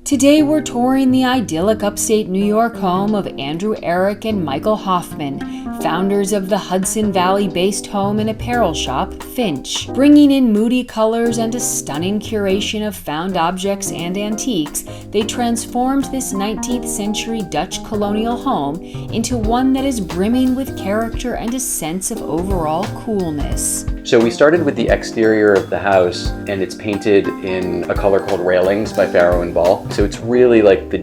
Today we're touring the idyllic upstate New York home of Andrew Arrick and Michael Hofemann, founders of the Hudson Valley-based home and apparel shop, Finch. Bringing in moody colors and a stunning curation of found objects and antiques, they transformed this 19th century Dutch colonial home into one that is brimming with character and a sense of overall coolness. So we started with the exterior of the house, and it's painted in a color called Railings by Farrow and Ball. So it's really like the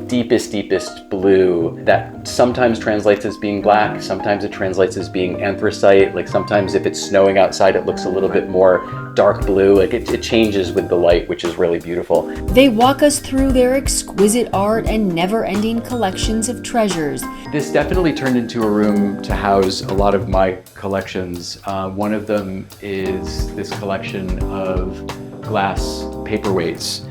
deepest blue that sometimes translates as being black, sometimes it translates as being anthracite, like sometimes if it's snowing outside it looks a little bit more dark blue, like it changes with the light, which is really beautiful. They walk us through their exquisite art and never-ending collections of treasures. This definitely turned into a room to house a lot of my collections. One of them is this collection of glass paperweights.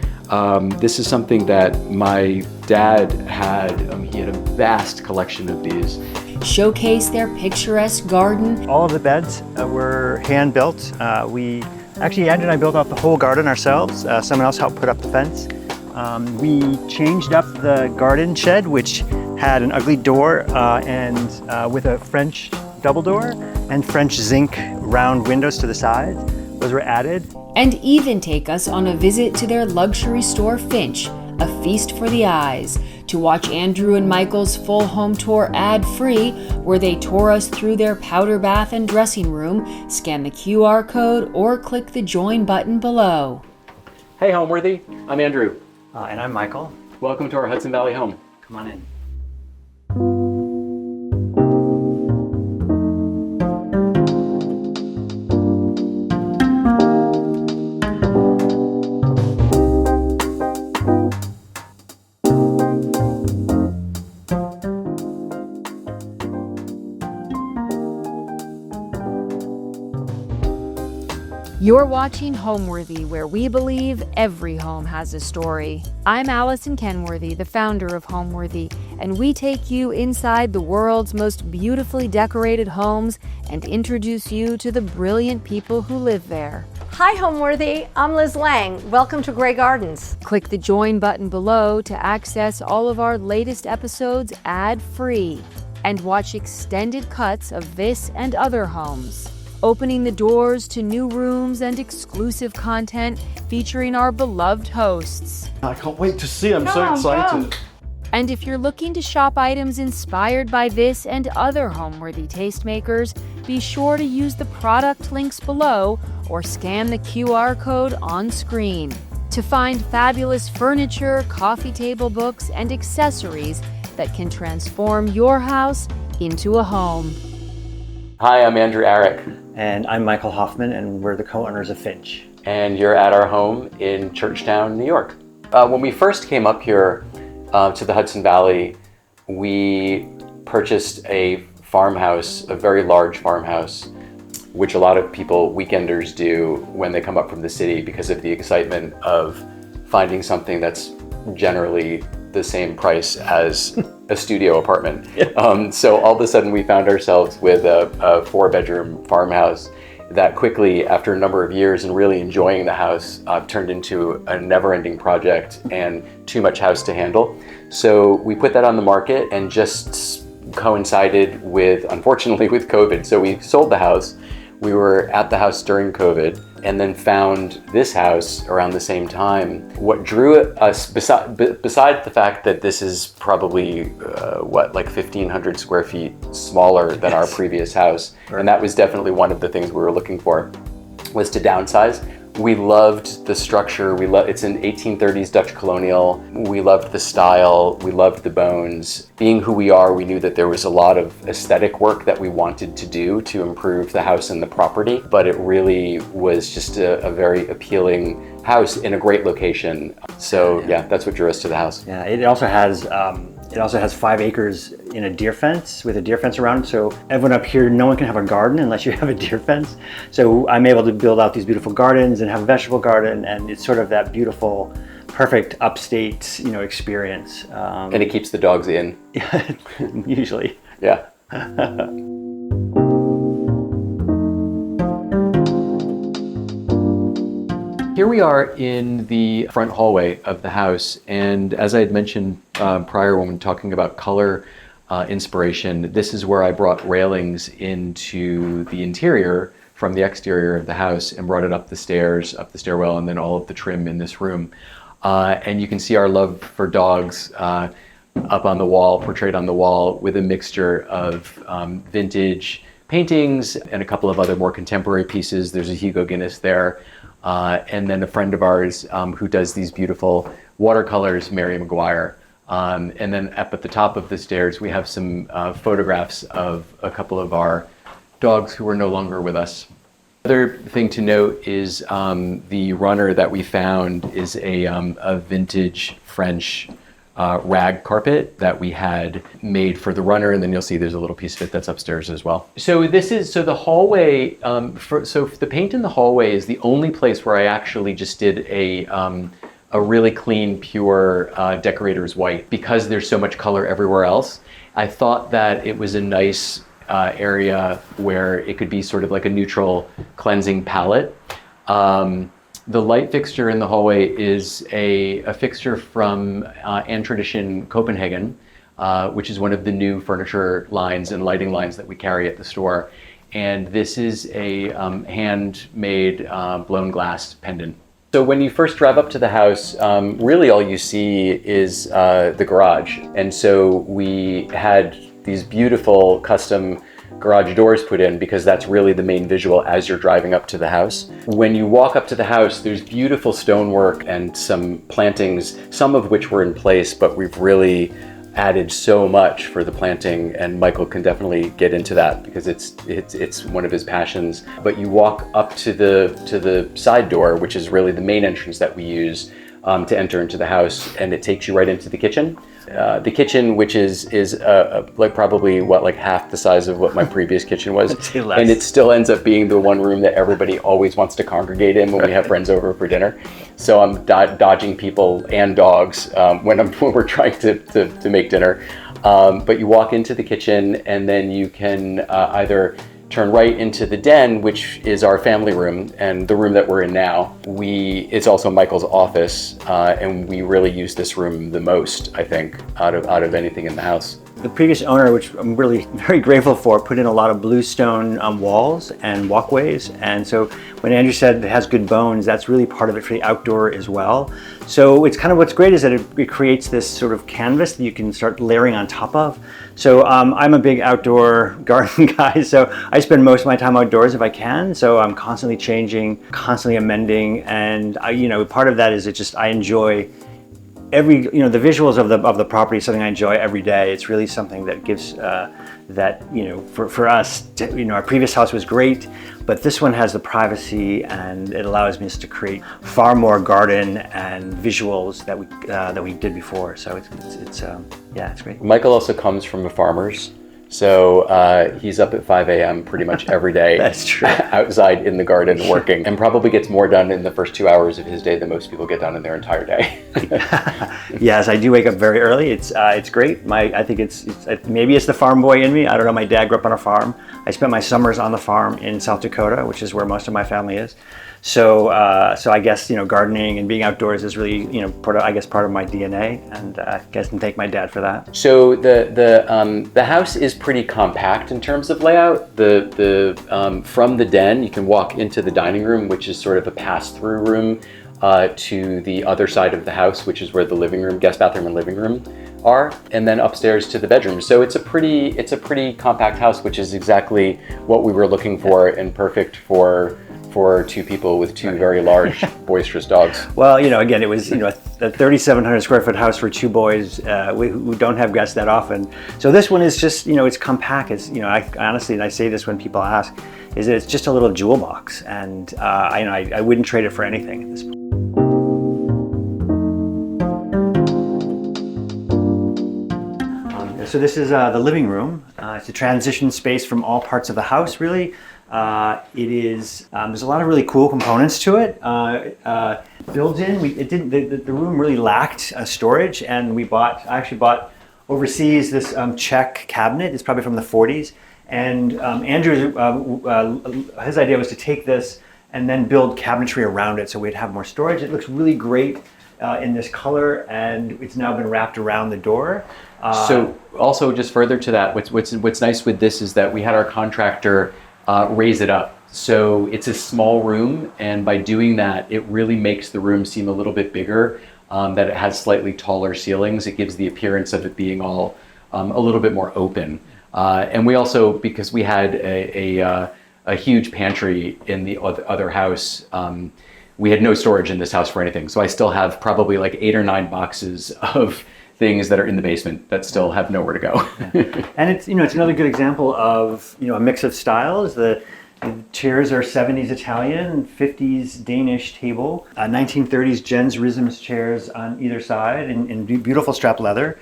This is something that my dad had. He had a vast collection of these. Showcase their picturesque garden. All of the beds were hand built. Actually, Andrew and I built out the whole garden ourselves. Someone else helped put up the fence. We changed up the garden shed, which had an ugly door and with a French double door and French zinc round windows to the side. Those were added. And even take us on a visit to their luxury store, Finch, a feast for the eyes, to watch Andrew and Michael's full home tour ad-free, where they tour us through their powder bath and dressing room, scan the QR code, or click the join button below. Hey Homeworthy, I'm Andrew. And I'm Michael. Welcome to our Hudson Valley home. Come on in. You're watching Homeworthy, where we believe every home has a story. I'm Allison Kenworthy, the founder of Homeworthy, and we take you inside the world's most beautifully decorated homes and introduce you to the brilliant people who live there. Hi Homeworthy, I'm Liz Lang. Welcome to Grey Gardens. Click the join button below to access all of our latest episodes ad-free and watch extended cuts of this and other homes, opening the doors to new rooms and exclusive content featuring our beloved hosts. I can't wait to see them. I'm so excited. And if you're looking to shop items inspired by this and other Homeworthy tastemakers, be sure to use the product links below or scan the QR code on screen to find fabulous furniture, coffee table books, and accessories that can transform your house into a home. Hi, I'm Andrew Arrick. And I'm Michael Hofemann, and we're the co-owners of Finch. And you're at our home in Churchtown, New York. When we first came up here to the Hudson Valley, we purchased a farmhouse, a very large farmhouse, which a lot of people, weekenders, do when they come up from the city because of the excitement of finding something that's generally the same price as a studio apartment. So all of a sudden we found ourselves with a 4-bedroom farmhouse that quickly, after a number of years and really enjoying the house, turned into a never-ending project and too much house to handle. So we put that on the market, and just coincided with, unfortunately, with COVID. So we sold the house. We were at the house during COVID, and then found this house around the same time. What drew us, besides the fact that this is probably, like 1,500 square feet smaller than our previous house, and that was definitely one of the things we were looking for, was to downsize. We loved the structure. It's an 1830s Dutch colonial. We loved the style. We loved the bones. Being who we are, we knew that there was a lot of aesthetic work that we wanted to do to improve the house and the property, but it really was just a very appealing house in a great location. So yeah, that's what drew us to the house. Yeah, it also has 5 acres in a deer fence, with a deer fence around it. So everyone up here, no one can have a garden unless you have a deer fence. So I'm able to build out these beautiful gardens and have a vegetable garden, and it's sort of that beautiful, perfect upstate, experience. And it keeps the dogs in. Usually. Yeah. Here we are in the front hallway of the house, and as I had mentioned prior when talking about color inspiration, this is where I brought railings into the interior from the exterior of the house and brought it up the stairs, up the stairwell, and then all of the trim in this room. And you can see our love for dogs up on the wall, portrayed on the wall, with a mixture of vintage paintings and a couple of other more contemporary pieces. There's a Hugo Guinness there. And then a friend of ours who does these beautiful watercolors, Mary McGuire. And then up at the top of the stairs, we have some photographs of a couple of our dogs who are no longer with us. Another thing to note is the runner that we found is a vintage French rag carpet that we had made for the runner, and then you'll see there's a little piece of it that's upstairs as well. So the hallway, so the paint in the hallway is the only place where I actually just did a really clean, pure decorator's white, because there's so much color everywhere else. I thought that it was a nice area where it could be sort of like a neutral cleansing palette. The light fixture in the hallway is a fixture from Tradition Copenhagen, which is one of the new furniture lines and lighting lines that we carry at the store. And this is a handmade blown glass pendant. So when you first drive up to the house, really all you see is the garage. And so we had these beautiful custom garage doors put in because that's really the main visual as you're driving up to the house. When you walk up to the house, there's beautiful stonework and some plantings, some of which were in place, but we've really added so much for the planting, and Michael can definitely get into that because it's one of his passions. But you walk up to the side door, which is really the main entrance that we use to enter into the house, and it takes you right into the kitchen. The kitchen, which is like probably like half the size of what my previous kitchen was, and it still ends up being the one room that everybody always wants to congregate in when we have friends over for dinner. So I'm dodging people and dogs when we're trying to make dinner. But you walk into the kitchen, and then you can either turn right into the den, which is our family room, and the room that we're in now. It's also Michael's office, and we really use this room the most, I think, out of anything in the house. The previous owner, which I'm really very grateful for, put in a lot of bluestone walls and walkways. And so when Andrew said it has good bones, that's really part of it for the outdoor as well. So it's kind of what's great is that it creates this sort of canvas that you can start layering on top of. So I'm a big outdoor garden guy, so I spend most of my time outdoors if I can. So I'm constantly changing, constantly amending, and part of that is I enjoy the visuals of the property is something I enjoy every day. It's really something that gives for us, our previous house was great, but this one has the privacy, and it allows me to create far more garden and visuals that we did before. So it's great. Michael also comes from a farmer's. So he's up at 5 a.m. pretty much every day. That's true. Outside in the garden working, and probably gets more done in the first 2 hours of his day than most people get done in their entire day. Yes, I do wake up very early. It's great. I think it's maybe it's the farm boy in me. I don't know. My dad grew up on a farm. I spent my summers on the farm in South Dakota, which is where most of my family is. So I guess gardening and being outdoors is really part of my DNA, and I guess I can thank my dad for that. So the house is pretty compact in terms of layout. From the den you can walk into the dining room, which is sort of a pass-through room to the other side of the house, which is where the living room, guest bathroom, and living room are, and then upstairs to the bedroom. So it's a pretty compact house, which is exactly what we were looking for, and perfect for two people with two very large, boisterous dogs. Well, again, it was a 3,700 square foot house for two boys who don't have guests that often. So this one is just, it's compact. It's, I honestly, and I say this when people ask, is that it's just a little jewel box, and I wouldn't trade it for anything at this point. So this is the living room. It's a transition space from all parts of the house, really. It is. There's a lot of really cool components to it. Built in, the room really lacked storage, and I actually bought overseas this Czech cabinet. It's probably from the 40s. And Andrew, his idea was to take this and then build cabinetry around it so we'd have more storage. It looks really great in this color, and it's now been wrapped around the door. So also just further to that, what's nice with this is that we had our contractor raise it up. So it's a small room, and by doing that, it really makes the room seem a little bit bigger, that it has slightly taller ceilings. It gives the appearance of it being all a little bit more open. And we also, because we had a huge pantry in the other house, we had no storage in this house for anything. So I still have probably like 8 or 9 boxes of things that are in the basement that still have nowhere to go. Yeah. And it's another good example of a mix of styles. The chairs are 70s Italian, 50s Danish table, 1930s Jens Risms chairs on either side in beautiful strap leather.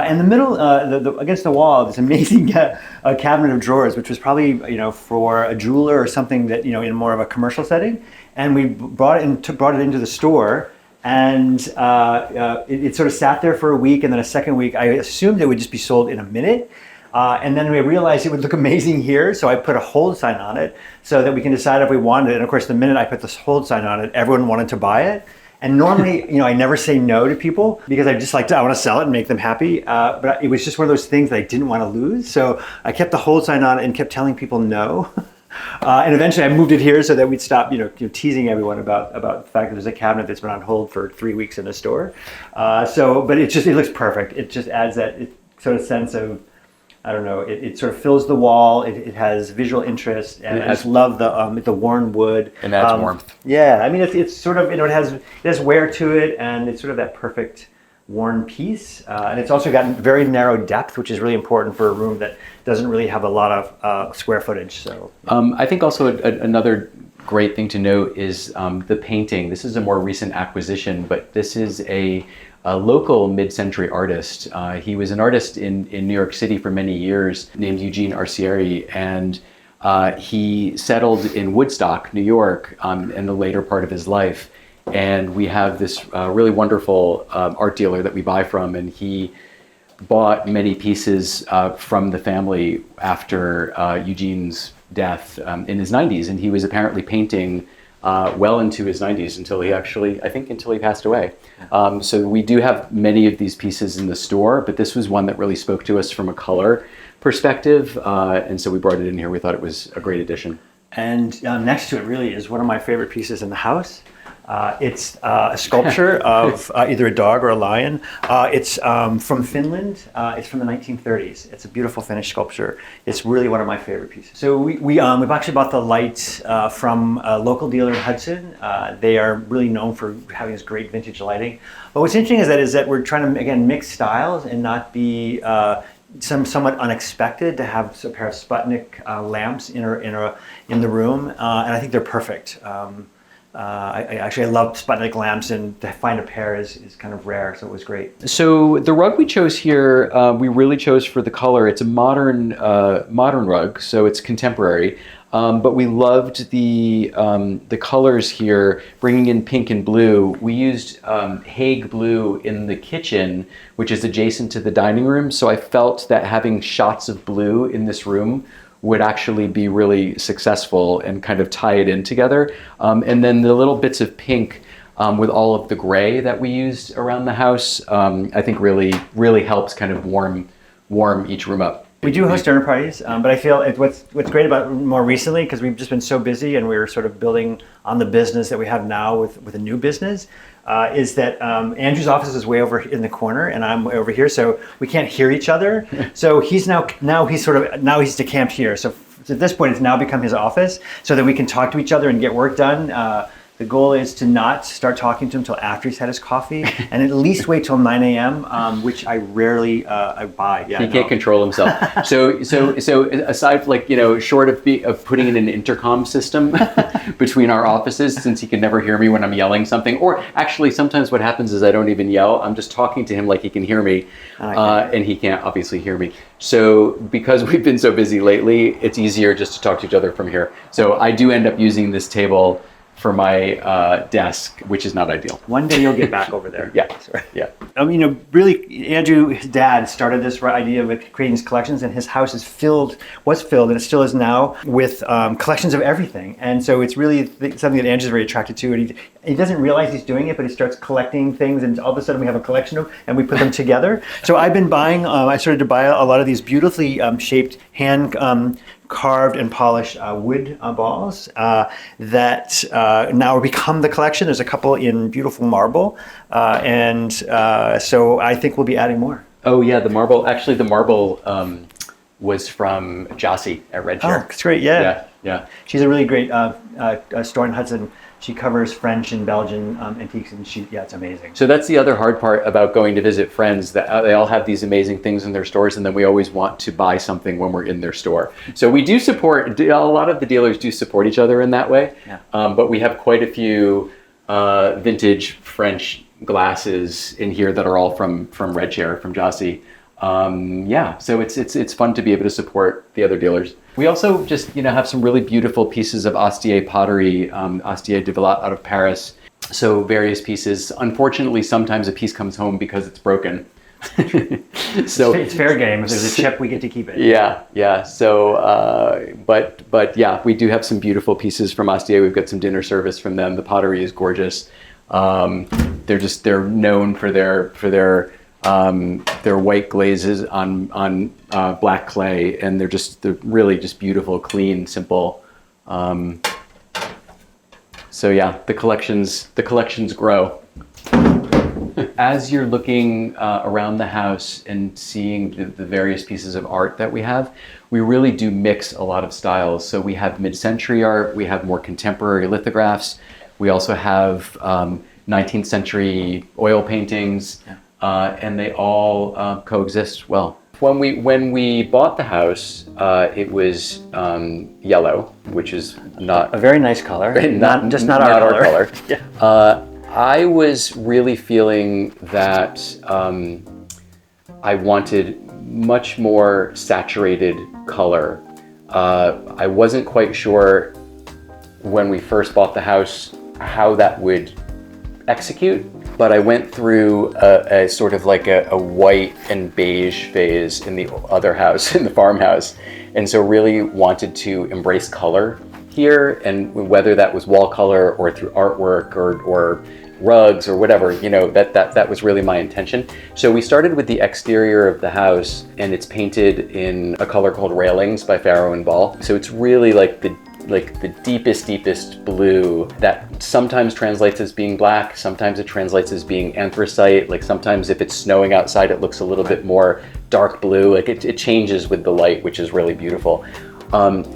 In the middle, against the wall, this amazing cabinet of drawers, which was probably for a jeweler or something that in more of a commercial setting. And we brought it into the store. And it sort of sat there for a week, and then a second week, I assumed it would just be sold in a minute. And then we realized it would look amazing here, so I put a hold sign on it so that we can decide if we wanted it. And of course, the minute I put this hold sign on it, everyone wanted to buy it. And normally, I never say no to people because I just I want to sell it and make them happy. But it was just one of those things that I didn't want to lose. So I kept the hold sign on it and kept telling people no. And eventually I moved it here so that we'd stop, teasing everyone about the fact that there's a cabinet that's been on hold for 3 weeks in the store. But it looks perfect. It just adds that sort of sense of, I don't know, it sort of fills the wall. It has visual interest, and I just love the worn wood. And adds warmth. Yeah, I mean, it's sort of, it has wear to it, and it's sort of that perfect worn piece, and it's also got very narrow depth, which is really important for a room that doesn't really have a lot of square footage. So I think also another great thing to note is the painting. This is a more recent acquisition, but this is a local mid-century artist. He was an artist in New York City for many years named Eugene Arcieri, and he settled in Woodstock, New York, in the later part of his life. And we have this really wonderful art dealer that we buy from, and he bought many pieces from the family after Eugene's death in his 90s, and he was apparently painting well into his 90s until he passed away. So we do have many of these pieces in the store, but this was one that really spoke to us from a color perspective, and so we brought it in here. We thought it was a great addition. And next to it really is one of my favorite pieces in the house. It's a sculpture of either a dog or a lion. It's from Finland. It's from the 1930s. It's a beautiful Finnish sculpture. It's really one of my favorite pieces. So we've actually bought the lights from a local dealer in Hudson. They are really known for having this great vintage lighting. But what's interesting is that we're trying to, again, mix styles and not be somewhat unexpected to have a pair of Sputnik lamps in the room, and I think they're perfect. I love Sputnik lamps, and to find a pair is kind of rare, so it was great. So the rug we chose here, we really chose for the color. It's a modern rug, so it's contemporary. But we loved the colors here, bringing in pink and blue. We used Hague blue in the kitchen, which is adjacent to the dining room. So I felt that having shots of blue in this room would actually be really successful and kind of tie it in together. And then the little bits of pink with all of the gray that we used around the house, I think really helps kind of warm each room up. We do host dinner parties, but I feel what's great about more recently, because we've just been so busy and we're sort of building on the business that we have now with a new business, is that Andrew's office is way over in the corner and I'm way over here, so we can't hear each other. So he's now he's decamped here. So at this point, it's now become his office, so that we can talk to each other and get work done. The goal is to not start talking to him until after he's had his coffee, and at least wait till 9 a.m., which I rarely buy. Yeah, he can't control himself. So aside, short of putting in an intercom system between our offices, since he can never hear me when I'm yelling something, or actually sometimes what happens is I don't even yell. I'm just talking to him like he can hear me, and he can't obviously hear me. So because we've been so busy lately, it's easier just to talk to each other from here. So I do end up using this table for my desk, which is not ideal. One day you'll get back over there. Yeah. Really, Andrew, his dad, started this idea of creating these collections, and his house was filled, and it still is now, with collections of everything. And so it's really something that Andrew's very attracted to, and he doesn't realize he's doing it, but he starts collecting things, and all of a sudden we have a collection of them, and we put them together. So I've been buying, I started to buy a lot of these beautifully shaped, hand carved and polished wood balls that now become the collection. There's a couple in beautiful marble, and so I think we'll be adding more. Oh yeah, the marble. Actually, the marble was from Jossie at Red Chair. Oh, that's great. Yeah. Yeah. She's a really great store in Hudson. She covers French and Belgian antiques, and it's amazing. So that's the other hard part about going to visit friends, that they all have these amazing things in their stores, and then we always want to buy something when we're in their store. So we do support, a lot of the dealers do support each other in that way, but we have quite a few vintage French glasses in here that are all from Red Chair, from Jossie. So it's fun to be able to support the other dealers. We also just have some really beautiful pieces of Upstate pottery, Upstate out of Paris. So various pieces. Unfortunately, sometimes a piece comes home because it's broken. So it's fair game. If there's a chip, we get to keep it. Yeah. So, but yeah, we do have some beautiful pieces from Upstate. We've got some dinner service from them. The pottery is gorgeous. They're known for their white glazes on black clay, and they're really just beautiful, clean, simple. So yeah, the collections grow. As you're looking around the house and seeing the various pieces of art that we have, we really do mix a lot of styles. So we have mid-century art, we have more contemporary lithographs, we also have 19th century oil paintings. And they all coexist well. When we bought the house, it was yellow, which is not a very nice color. Not our color. Yeah. I was really feeling that I wanted much more saturated color. I wasn't quite sure when we first bought the house how that would execute. But I went through a sort of like a white and beige phase in the other house, in the farmhouse. And so really wanted to embrace color here, and whether that was wall color or through artwork or rugs or whatever, that was really my intention. So we started with the exterior of the house, and it's painted in a color called Railings by Farrow and Ball. So it's really like the deepest blue that sometimes translates as being black, sometimes it translates as being anthracite, like sometimes if it's snowing outside it looks a little bit more dark blue, like it changes with the light, which is really beautiful.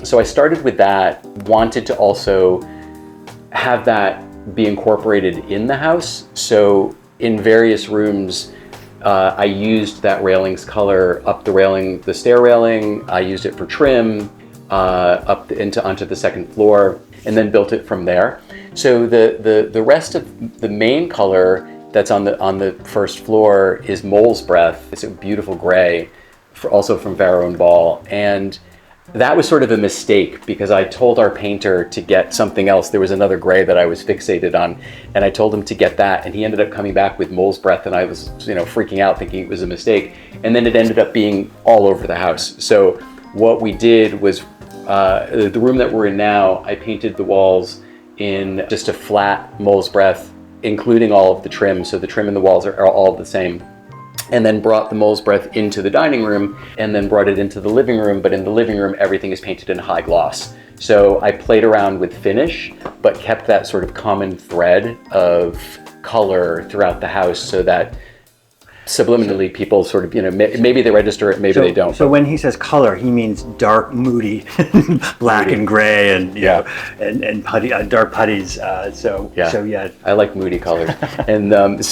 So I started with that, wanted to also have that be incorporated in the house. So in various rooms, I used that railings color up the stair railing, I used it for trim, onto the second floor, and then built it from there. So the rest of the main color that's on the first floor is Mole's Breath. It's a beautiful gray, also from Farrow and Ball, and that was sort of a mistake because I told our painter to get something else. There was another gray that I was fixated on, and I told him to get that, and he ended up coming back with Mole's Breath, and I was freaking out thinking it was a mistake, and then it ended up being all over the house. So what we did was the room that we're in now, I painted the walls in just a flat Mole's Breath, including all of the trim. So the trim and the walls are all the same. And then brought the Mole's Breath into the dining room, and then brought it into the living room. But in the living room, everything is painted in high gloss. So I played around with finish, but kept that sort of common thread of color throughout the house so that subliminally people sort of, maybe they register it, maybe they don't. So when he says color, he means dark, moody, black and gray, and and putty, dark putties. So yeah, I like moody colors. And and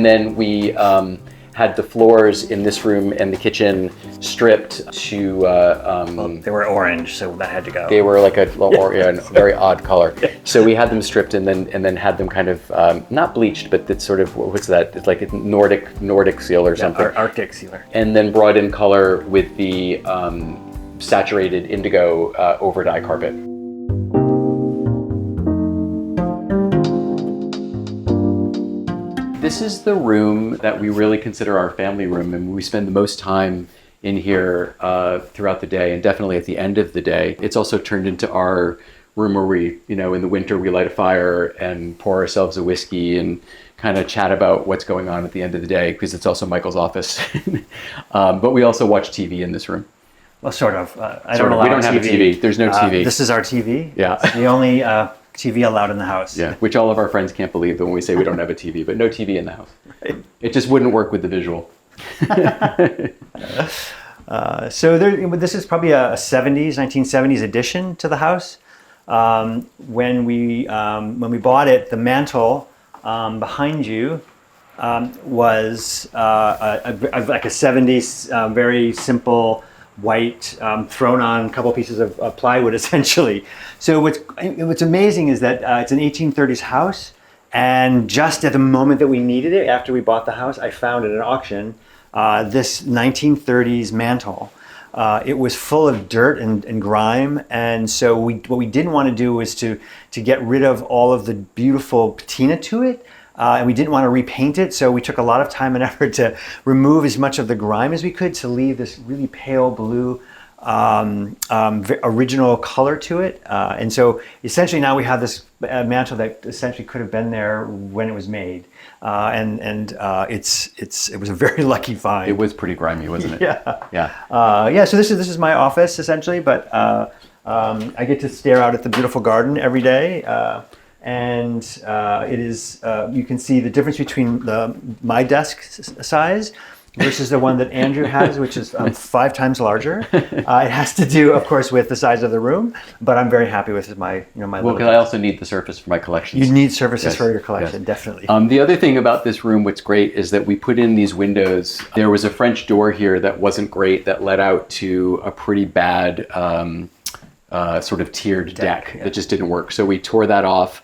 then we had the floors in this room and the kitchen stripped to they were orange, so that had to go. They were like a very odd color. So we had them stripped and then had them kind of not bleached, but it's sort of, what's that? It's like a Nordic seal or something. Arctic sealer. And then brought in color with the saturated indigo over dye carpet. This is the room that we really consider our family room, and we spend the most time in here throughout the day, and definitely at the end of the day. It's also turned into our room where we, in the winter, we light a fire and pour ourselves a whiskey and kind of chat about what's going on at the end of the day, because it's also Michael's office. But we also watch TV in this room. Well, sort of. We don't have a TV. There's no TV. This is our TV. Yeah. It's the only TV allowed in the house. Yeah, which all of our friends can't believe when we say we don't have a TV, but no TV in the house. Right. It just wouldn't work with the visual. So this is probably a 1970s addition to the house. When we bought it, the mantle behind you was like a 70s very simple white thrown on a couple pieces of plywood, essentially. So what's amazing is that it's an 1830s house, and just at the moment that we needed it, after we bought the house, I found at an auction this 1930s mantle. It was full of dirt and grime, and so what we didn't want to do was to get rid of all of the beautiful patina to it, and we didn't want to repaint it, so we took a lot of time and effort to remove as much of the grime as we could to leave this really pale blue original color to it. And so essentially now we have this mantle that essentially could have been there when it was made. It was a very lucky find. It was pretty grimy, wasn't it? Yeah. Yeah. So this is my office essentially, but I get to stare out at the beautiful garden every day. It is, you can see the difference between my desk size versus the one that Andrew has, which is 5 times larger. It has to do, of course, with the size of the room, but I'm very happy with my Well, because I also need the surface for my collections. You need surfaces for your collection, definitely. The other thing about this room, what's great, is that we put in these windows. There was a French door here that wasn't great, that led out to a pretty bad sort of tiered deck that just didn't work. So we tore that off,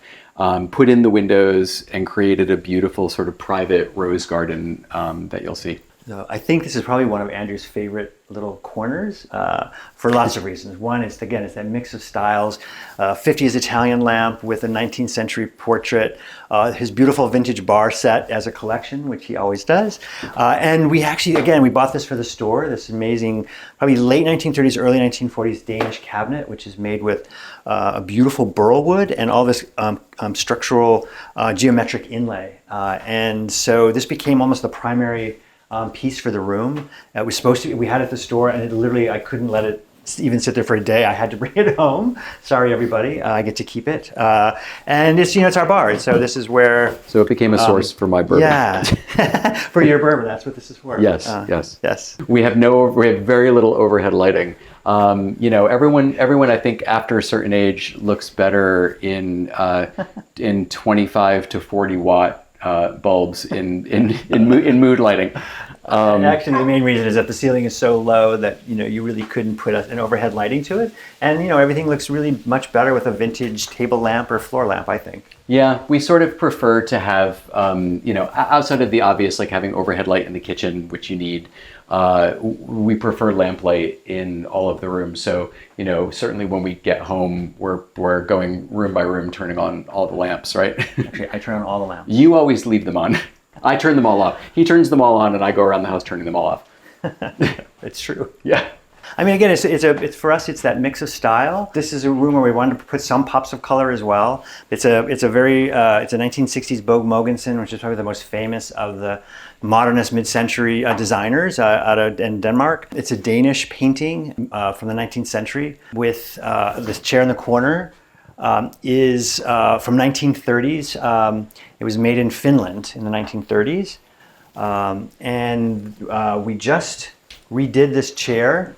put in the windows, and created a beautiful sort of private rose garden that you'll see. So I think this is probably one of Andrew's favorite little corners for lots of reasons. One is, again, it's that mix of styles. 50s Italian lamp with a 19th century portrait, his beautiful vintage bar set as a collection, which he always does. And we actually, again, we bought this for the store, this amazing, probably late 1930s, early 1940s Danish cabinet, which is made with a beautiful burl wood and all this structural geometric inlay. And so this became almost the primary piece for the room. It was supposed to. We had it at the store, and it literally, I couldn't let it even sit there for a day. I had to bring it home. Sorry, everybody. I get to keep it, and it's our bar. So this is where. So it became a source for my bourbon. Yeah, for your bourbon. That's what this is for. Yes. Yes. We have very little overhead lighting. Everyone I think after a certain age looks better in 25 to 40 watt bulbs in mood lighting. Actually, the main reason is that the ceiling is so low that you really couldn't put an overhead lighting to it, and everything looks really much better with a vintage table lamp or floor lamp, I think. Yeah, we sort of prefer to have outside of the obvious, like having overhead light in the kitchen, which you need. We prefer lamplight in all of the rooms. So, certainly when we get home, we're going room by room, turning on all the lamps, right? Actually, I turn on all the lamps. You always leave them on. I turn them all off. He turns them all on, and I go around the house turning them all off. It's true. Yeah. I mean, again, it's for us. It's that mix of style. This is a room where we wanted to put some pops of color as well. It's a 1960s Bogue Mogensen, which is probably the most famous of the modernist mid-century designers in Denmark. It's a Danish painting from the 19th century with this chair in the corner. Is from 1930s. It was made in Finland in the 1930s, and we just redid this chair.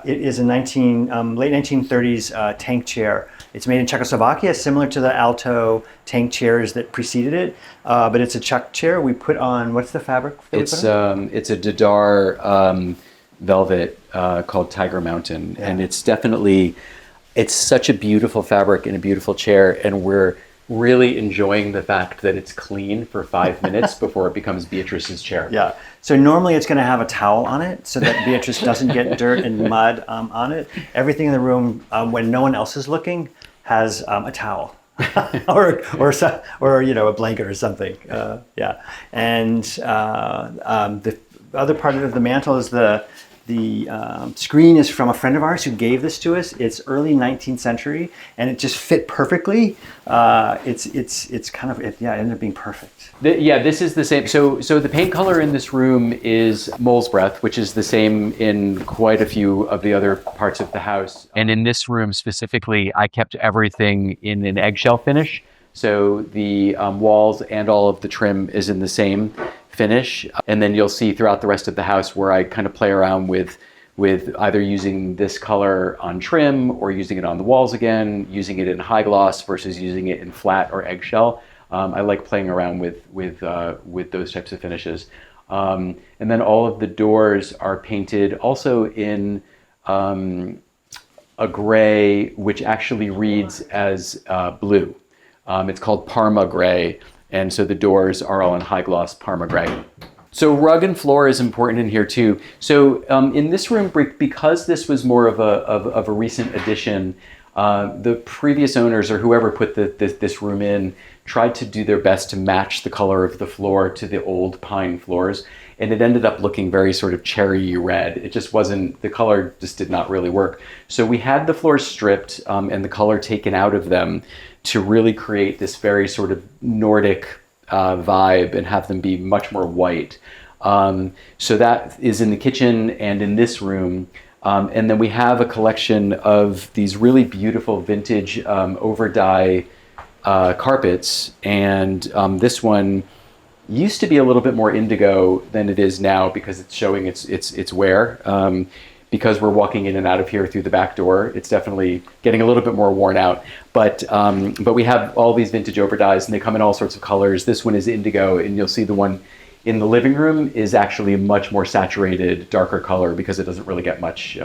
It is a late 1930s tank chair. It's made in Czechoslovakia, similar to the Alto tank chairs that preceded it, but it's a Czech chair. We put on, what's the fabric? It's a Dadar velvet called Tiger Mountain, and it's definitely. It's such a beautiful fabric and a beautiful chair, and we're really enjoying the fact that it's clean for 5 minutes before it becomes Beatrice's chair. Yeah. So normally it's going to have a towel on it so that Beatrice doesn't get dirt and mud on it. Everything in the room, when no one else is looking, has a towel. or you know, a blanket or something. Yeah, and the other part of the mantle is the screen is from a friend of ours who gave this to us. It's early 19th century, and it just fit perfectly. It's kind of it ended up being perfect. This is the same. So the paint color in this room is mole's breath, which is the same in quite a few of the other parts of the house. And in this room specifically, I kept everything in an eggshell finish. So the walls and all of the trim is in the same finish. And then you'll see throughout the rest of the house where I kind of play around with either using this color on trim or using it on the walls again, using it in high gloss versus using it in flat or eggshell. I like playing around with those types of finishes. And then all of the doors are painted also in a gray, which actually reads as blue. It's called Parma gray. And so the doors are all in high gloss Parma gray. So rug and floor is important in here too. So in this room, because this was more of a recent addition, the previous owners or whoever put this room in tried to do their best to match the color of the floor to the old pine floors. And it ended up looking very sort of cherry red. It just wasn't, the color just did not really work. So we had the floors stripped and the color taken out of them to really create this very sort of Nordic vibe and have them be much more white. So that is in the kitchen and in this room. And then we have a collection of these really beautiful vintage over dye carpets. And this one used to be a little bit more indigo than it is now because it's showing its wear. Because we're walking in and out of here through the back door, it's definitely getting a little bit more worn out. But we have all these vintage overdyes, and they come in all sorts of colors. This one is indigo, and you'll see the one in the living room is actually a much more saturated, darker color because it doesn't really get much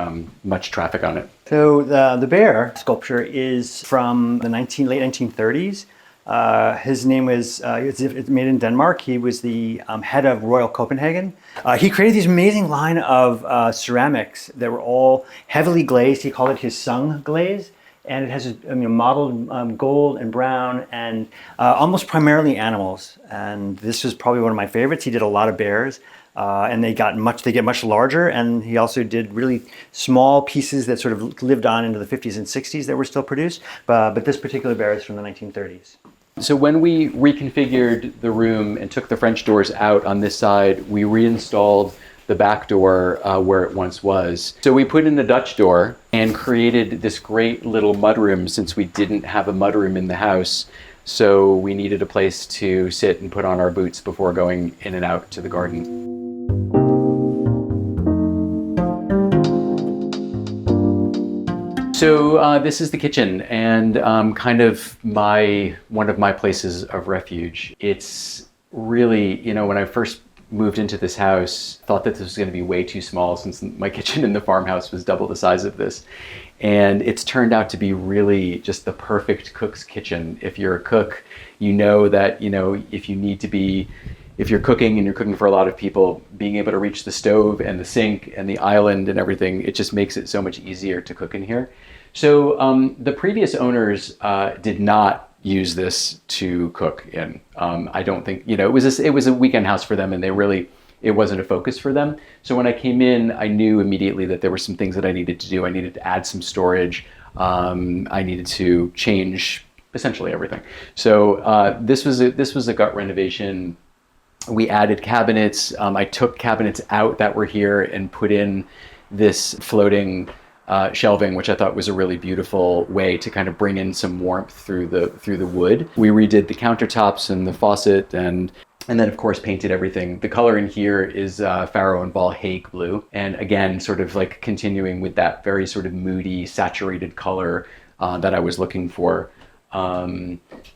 traffic on it. So the bear sculpture is from the late 1930s. His name was, it's made in Denmark. He was the head of Royal Copenhagen. He created this amazing line of ceramics that were all heavily glazed. He called it his sung glaze. And it has modeled gold and brown and almost primarily animals. And this was probably one of my favorites. He did a lot of bears. And they get much larger, and he also did really small pieces that sort of lived on into the 50s and 60s that were still produced. But this particular bear is from the 1930s. So when we reconfigured the room and took the French doors out on this side, we reinstalled the back door where it once was. So we put in a Dutch door and created this great little mudroom since we didn't have a mudroom in the house. So we needed a place to sit and put on our boots before going in and out to the garden. So this is the kitchen and kind of one of my places of refuge. It's really, when I first moved into this house, thought that this was going to be way too small since my kitchen in the farmhouse was double the size of this. And it's turned out to be really just the perfect cook's kitchen. If you're a cook, you know that, if you're cooking and you're cooking for a lot of people, being able to reach the stove and the sink and the island and everything, it just makes it so much easier to cook in here. So the previous owners did not use this to cook in. I don't think, it was a weekend house for them, and it wasn't a focus for them. So when I came in, I knew immediately that there were some things that I needed to do. I needed to add some storage. I needed to change essentially everything. So this was a gut renovation. We added cabinets. I took cabinets out that were here and put in this floating shelving, which I thought was a really beautiful way to kind of bring in some warmth through the wood. We redid the countertops and the faucet, and then of course painted everything. The color in here is Faro and Ball Hague blue, and again sort of like continuing with that very sort of moody, saturated color that I was looking for.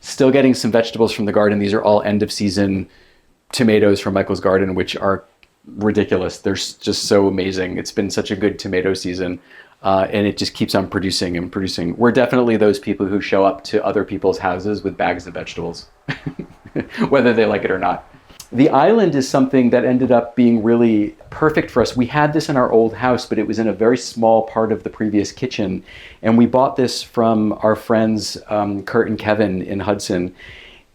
Still getting some vegetables from the garden. These are all end of season tomatoes from Michael's garden, which are ridiculous. They're just so amazing. It's been such a good tomato season. And it just keeps on producing and producing. We're definitely those people who show up to other people's houses with bags of vegetables, whether they like it or not. The island is something that ended up being really perfect for us. We had this in our old house, but it was in a very small part of the previous kitchen. And we bought this from our friends, Kurt and Kevin in Hudson.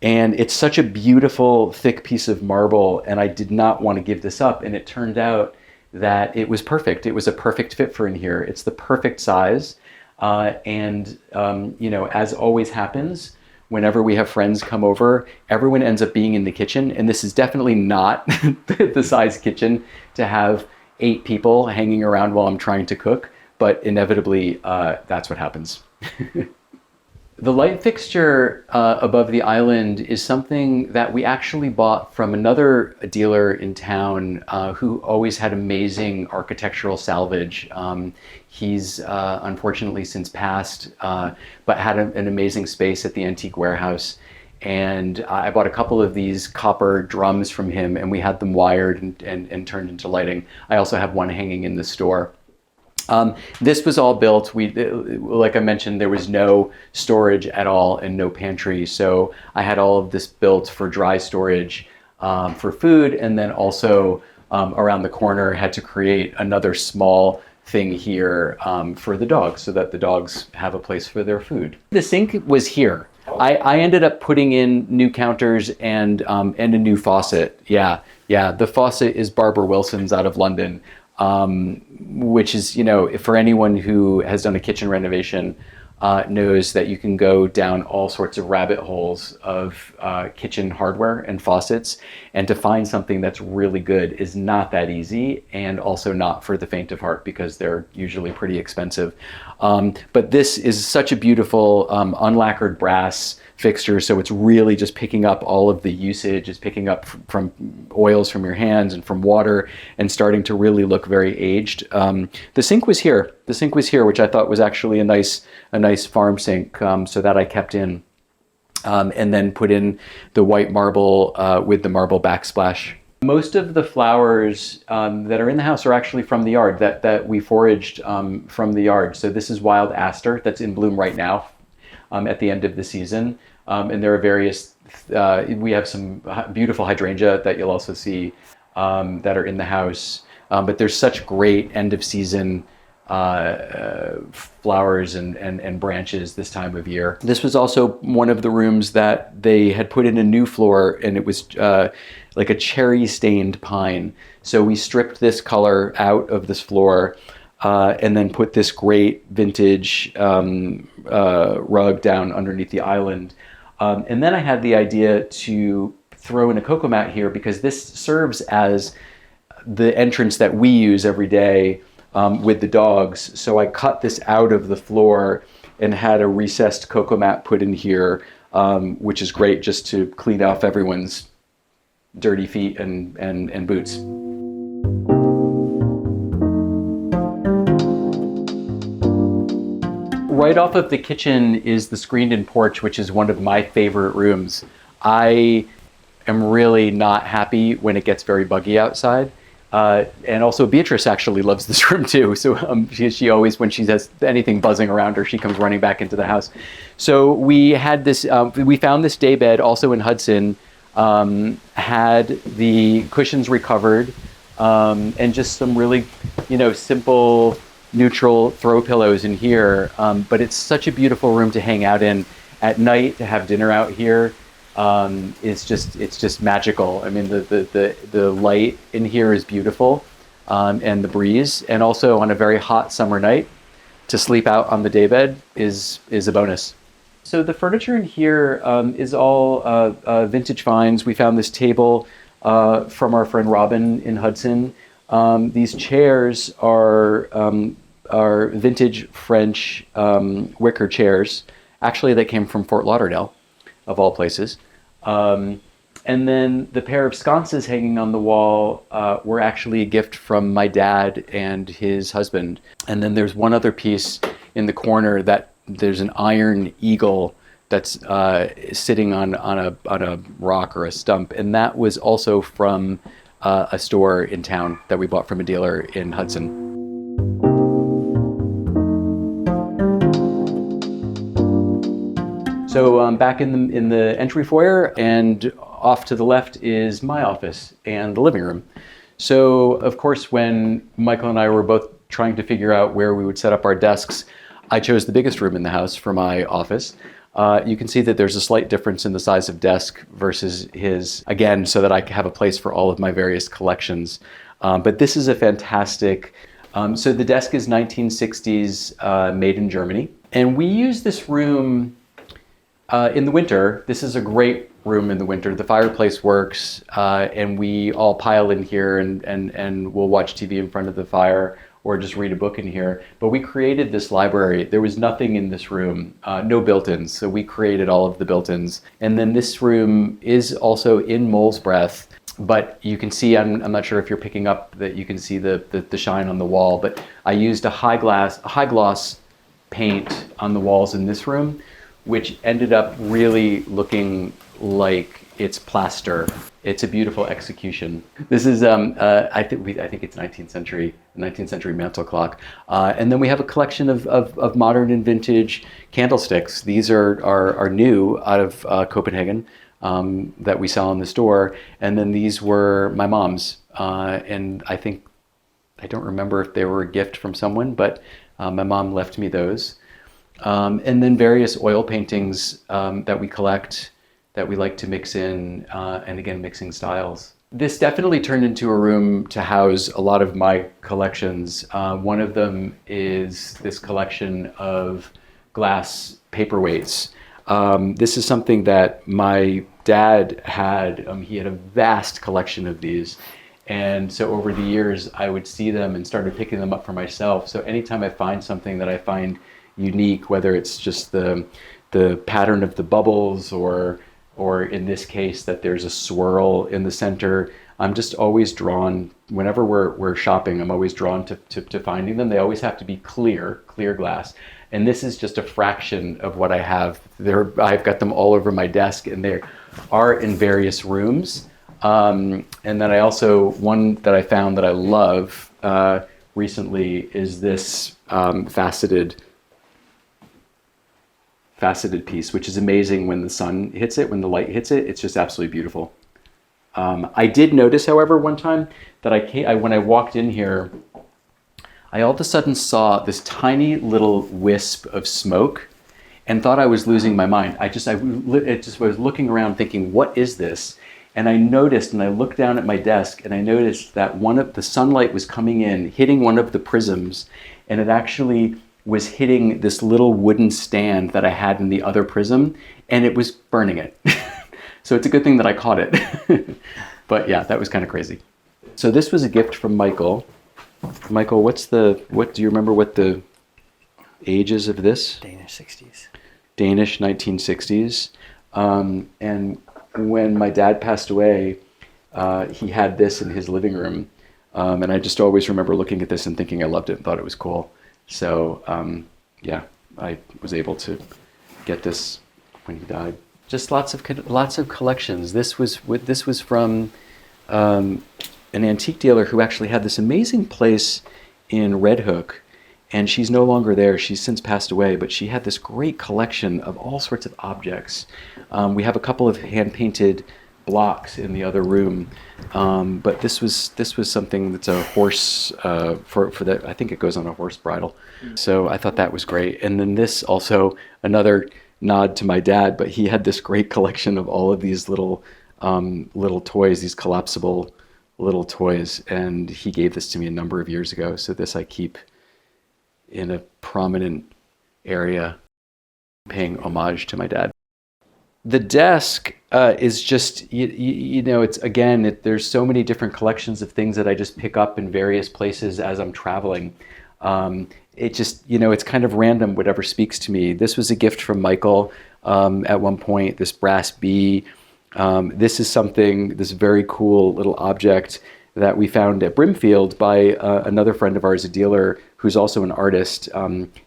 And it's such a beautiful, thick piece of marble. And I did not want to give this up. And it turned out that it was perfect. It was a perfect fit for in here. It's the perfect size. As always happens, whenever we have friends come over, everyone ends up being in the kitchen. And this is definitely not the size kitchen to have 8 people hanging around while I'm trying to cook. But inevitably, that's what happens. The light fixture above the island is something that we actually bought from another dealer in town who always had amazing architectural salvage. He's unfortunately since passed, but had an amazing space at the antique warehouse. And I bought a couple of these copper drums from him, and we had them wired and turned into lighting. I also have one hanging in the store. This was all built. Like I mentioned, there was no storage at all and no pantry. So I had all of this built for dry storage for food. And then also around the corner had to create another small thing here for the dogs so that the dogs have a place for their food. The sink was here. I ended up putting in new counters and a new faucet. Yeah. The faucet is Barbara Wilson's out of London. Which is, for anyone who has done a kitchen renovation, knows that you can go down all sorts of rabbit holes of kitchen hardware and faucets, and to find something that's really good is not that easy, and also not for the faint of heart because they're usually pretty expensive. But this is such a beautiful unlacquered brass fixture, so it's really just picking up all of the usage. It's picking up from oils from your hands and from water and starting to really look very aged. The sink was here, which I thought was actually a nice farm sink, so that I kept in. And then put in the white marble with the marble backsplash. Most of the flowers that are in the house are actually from the yard, that we foraged from the yard. So this is wild aster that's in bloom right now at the end of the season. And there are various, we have some beautiful hydrangea that you'll also see that are in the house. But there's such great end of season flowers and branches this time of year. This was also one of the rooms that they had put in a new floor, and it was like a cherry stained pine. So we stripped this color out of this floor and then put this great vintage rug down underneath the island. And then I had the idea to throw in a cocoa mat here because this serves as the entrance that we use every day with the dogs. So I cut this out of the floor and had a recessed cocoa mat put in here, which is great just to clean off everyone's dirty feet and boots. Right off of the kitchen is the screened-in porch, which is one of my favorite rooms. I am really not happy when it gets very buggy outside. And also Beatrice actually loves this room too. So she always, when she has anything buzzing around her, she comes running back into the house. So we had this, we found this day bed also in Hudson, had the cushions recovered, and just some really, simple, neutral throw pillows in here. But it's such a beautiful room to hang out in at night, to have dinner out here. It's just magical. I mean, the light in here is beautiful, and the breeze, and also on a very hot summer night, to sleep out on the daybed is a bonus. So the furniture in here is all vintage finds. We found this table from our friend Robin in Hudson. These chairs are vintage French wicker chairs. Actually, they came from Fort Lauderdale, of all places. And then the pair of sconces hanging on the wall were actually a gift from my dad and his husband. And then there's one other piece in the corner that there's an iron eagle that's sitting on a rock or a stump. And that was also from a store in town that we bought from a dealer in Hudson. So back in the entry foyer, and off to the left is my office and the living room. So, of course, when Michael and I were both trying to figure out where we would set up our desks, I chose the biggest room in the house for my office. You can see that there's a slight difference in the size of desk versus his, again, so that I have a place for all of my various collections. But this is a fantastic, so the desk is 1960s, made in Germany. And we use this room in the winter. This is a great room in the winter. The fireplace works, and we all pile in here and we'll watch TV in front of the fire or just read a book in here. But we created this library. There was nothing in this room, no built-ins. So we created all of the built-ins. And then this room is also in mole's breath, but you can see, I'm not sure if you're picking up that you can see the shine on the wall, but I used a high gloss paint on the walls in this room, which ended up really looking like it's plaster. It's a beautiful execution. This is, I think it's 19th century mantel clock. And then we have a collection of modern and vintage candlesticks. These are new out of Copenhagen that we sell in the store. And then these were my mom's. And I don't remember if they were a gift from someone, but my mom left me those. And then various oil paintings that we collect, that we like to mix in, and again, mixing styles. This definitely turned into a room to house a lot of my collections. One of them is this collection of glass paperweights. This is something that my dad had. He had a vast collection of these. And so over the years, I would see them and started picking them up for myself. So anytime I find something that I find unique, whether it's just the pattern of the bubbles or in this case that there's a swirl in the center, I'm just always drawn, whenever we're shopping, I'm always drawn to finding them. They always have to be clear glass. And this is just a fraction of what I have. I've got them all over my desk, and they are in various rooms. And then I also, one that I found that I love recently is this faceted piece, which is amazing when the sun hits it, when the light hits it. It's just absolutely beautiful. I did notice, however, one time that when I walked in here, I all of a sudden saw this tiny little wisp of smoke and thought I was losing my mind. I was looking around thinking, what is this? And I noticed, and I looked down at my desk, and I noticed that one of the sunlight was coming in, hitting one of the prisms, and it actually was hitting this little wooden stand that I had in the other prism, and it was burning it. So it's a good thing that I caught it. But yeah, that was kind of crazy. So this was a gift from Michael. Michael, do you remember what the age is of this? Danish 60s. Danish 1960s. And when my dad passed away, he had this in his living room. And I just always remember looking at this and thinking I loved it and thought it was cool. So yeah, I was able to get this when he died. Just lots of collections. This was from an antique dealer who actually had this amazing place in Red Hook, and she's no longer there. She's since passed away, but she had this great collection of all sorts of objects. We have a couple of hand-painted blocks in the other room, but this was something that's a horse for that. I think it goes on a horse bridle. So I thought that was great. And then this also another nod to my dad, but he had this great collection of all of these little toys, these collapsible little toys, and he gave this to me a number of years ago. So this I keep in a prominent area, paying homage to my dad. The desk is just, it's again, there's so many different collections of things that I just pick up in various places as I'm traveling. It just, it's kind of random, whatever speaks to me. This was a gift from Michael at one point, this brass bee. This is this very cool little object that we found at Brimfield by another friend of ours, a dealer who's also an artist.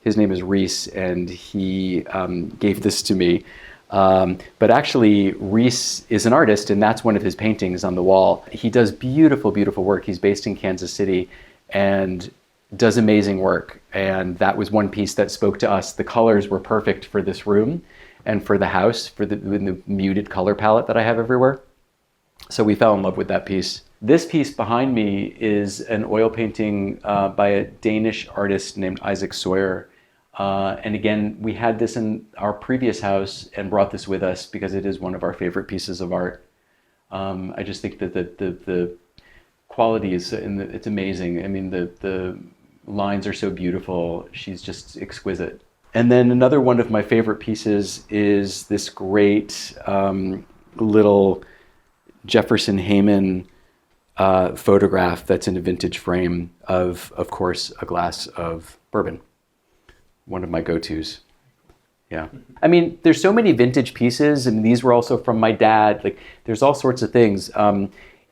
His name is Reese, and he gave this to me. But actually, Reese is an artist, and that's one of his paintings on the wall. He does beautiful, beautiful work. He's based in Kansas City and does amazing work. And that was one piece that spoke to us. The colors were perfect for this room and for the house, for the muted color palette that I have everywhere. So we fell in love with that piece. This piece behind me is an oil painting by a Danish artist named Isaac Sawyer. And again, we had this in our previous house and brought this with us because it is one of our favorite pieces of art. I just think that the quality is, it's amazing. I mean, the lines are so beautiful. She's just exquisite. And then another one of my favorite pieces is this great little Jefferson Heyman photograph that's in a vintage frame of course, a glass of bourbon. One of my go-tos. Yeah. I mean, there's so many vintage pieces, and these were also from my dad. Like, there's all sorts of things.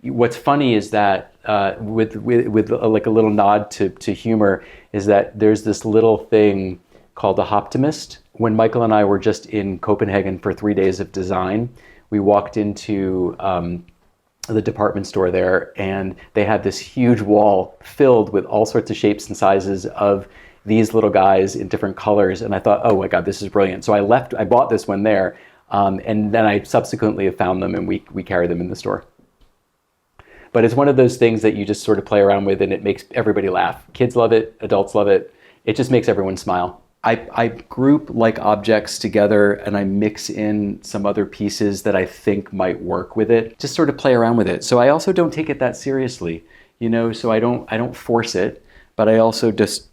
What's funny is that with like a little nod to humor is that there's this little thing called a Hoptimist. When Michael and I were just in Copenhagen for 3 days of design, we walked into the department store there, and they had this huge wall filled with all sorts of shapes and sizes of these little guys in different colors. And I thought, oh my God, this is brilliant. So I bought this one there. And then I subsequently have found them, and we carry them in the store. But it's one of those things that you just sort of play around with, and it makes everybody laugh. Kids love it, adults love it. It just makes everyone smile. I group like objects together, and I mix in some other pieces that I think might work with it. Just sort of play around with it. So I also don't take it that seriously, you know. So I don't force it, but I also just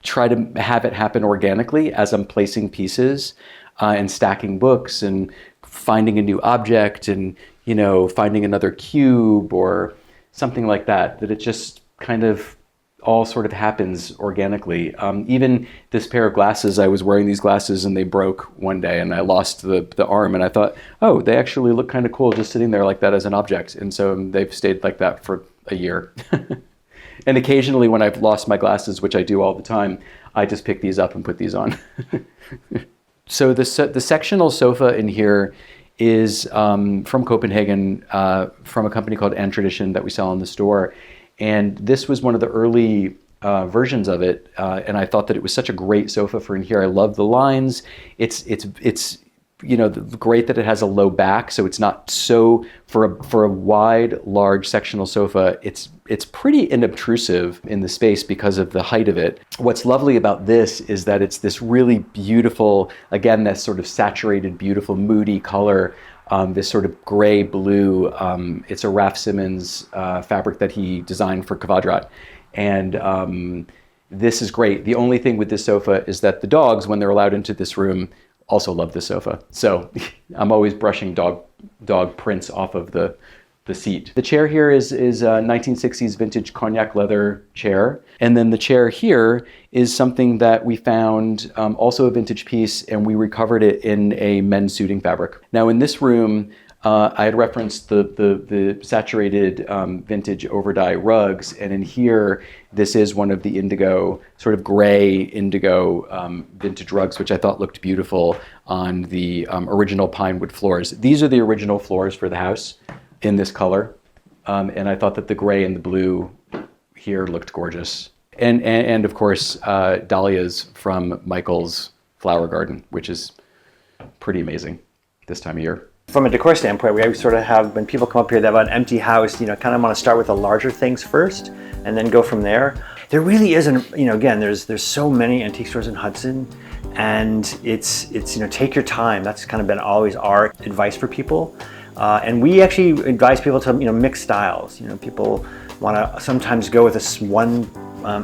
try to have it happen organically as I'm placing pieces and stacking books and finding a new object and, you know, finding another cube or something like that, that it just kind of all sort of happens organically. Even this pair of glasses, I was wearing these glasses and they broke one day and I lost the arm, and I thought, oh, they actually look kind of cool just sitting there like that as an object. And so they've stayed like that for a year. And occasionally when I've lost my glasses, which I do all the time, I just pick these up and put these on. So the sectional sofa in here is from Copenhagen, from a company called Entryway that we sell in the store. And this was one of the early versions of it. And I thought that it was such a great sofa for in here. I love the lines. It's you know, great that it has a low back, so it's not so, for a wide, large sectional sofa, it's pretty inobtrusive in the space because of the height of it. What's lovely about this is that it's this really beautiful, again, this sort of saturated, beautiful, moody color, this sort of gray blue. It's a Raf Simons fabric that he designed for Kvadrat. And this is great. The only thing with this sofa is that the dogs, when they're allowed into this room, also love the sofa. So I'm always brushing dog prints off of the seat. The chair here is a 1960s vintage cognac leather chair. And then the chair here is something that we found, also a vintage piece, and we recovered it in a men's suiting fabric. Now in this room, I had referenced the saturated vintage overdye rugs, and in here, this is one of the indigo, sort of gray indigo vintage rugs, which I thought looked beautiful on the original pine wood floors. These are the original floors for the house in this color, and I thought that the gray and the blue here looked gorgeous. And of course, dahlias from Michael's flower garden, which is pretty amazing this time of year. From a decor standpoint, we sort of have, when people come up here, they have an empty house, you know, kind of want to start with the larger things first and then go from there. There really isn't, you know, again, there's so many antique stores in Hudson, and it's you know, take your time. That's kind of been always our advice for people. And we actually advise people to, you know, mix styles. You know, people want to sometimes go with one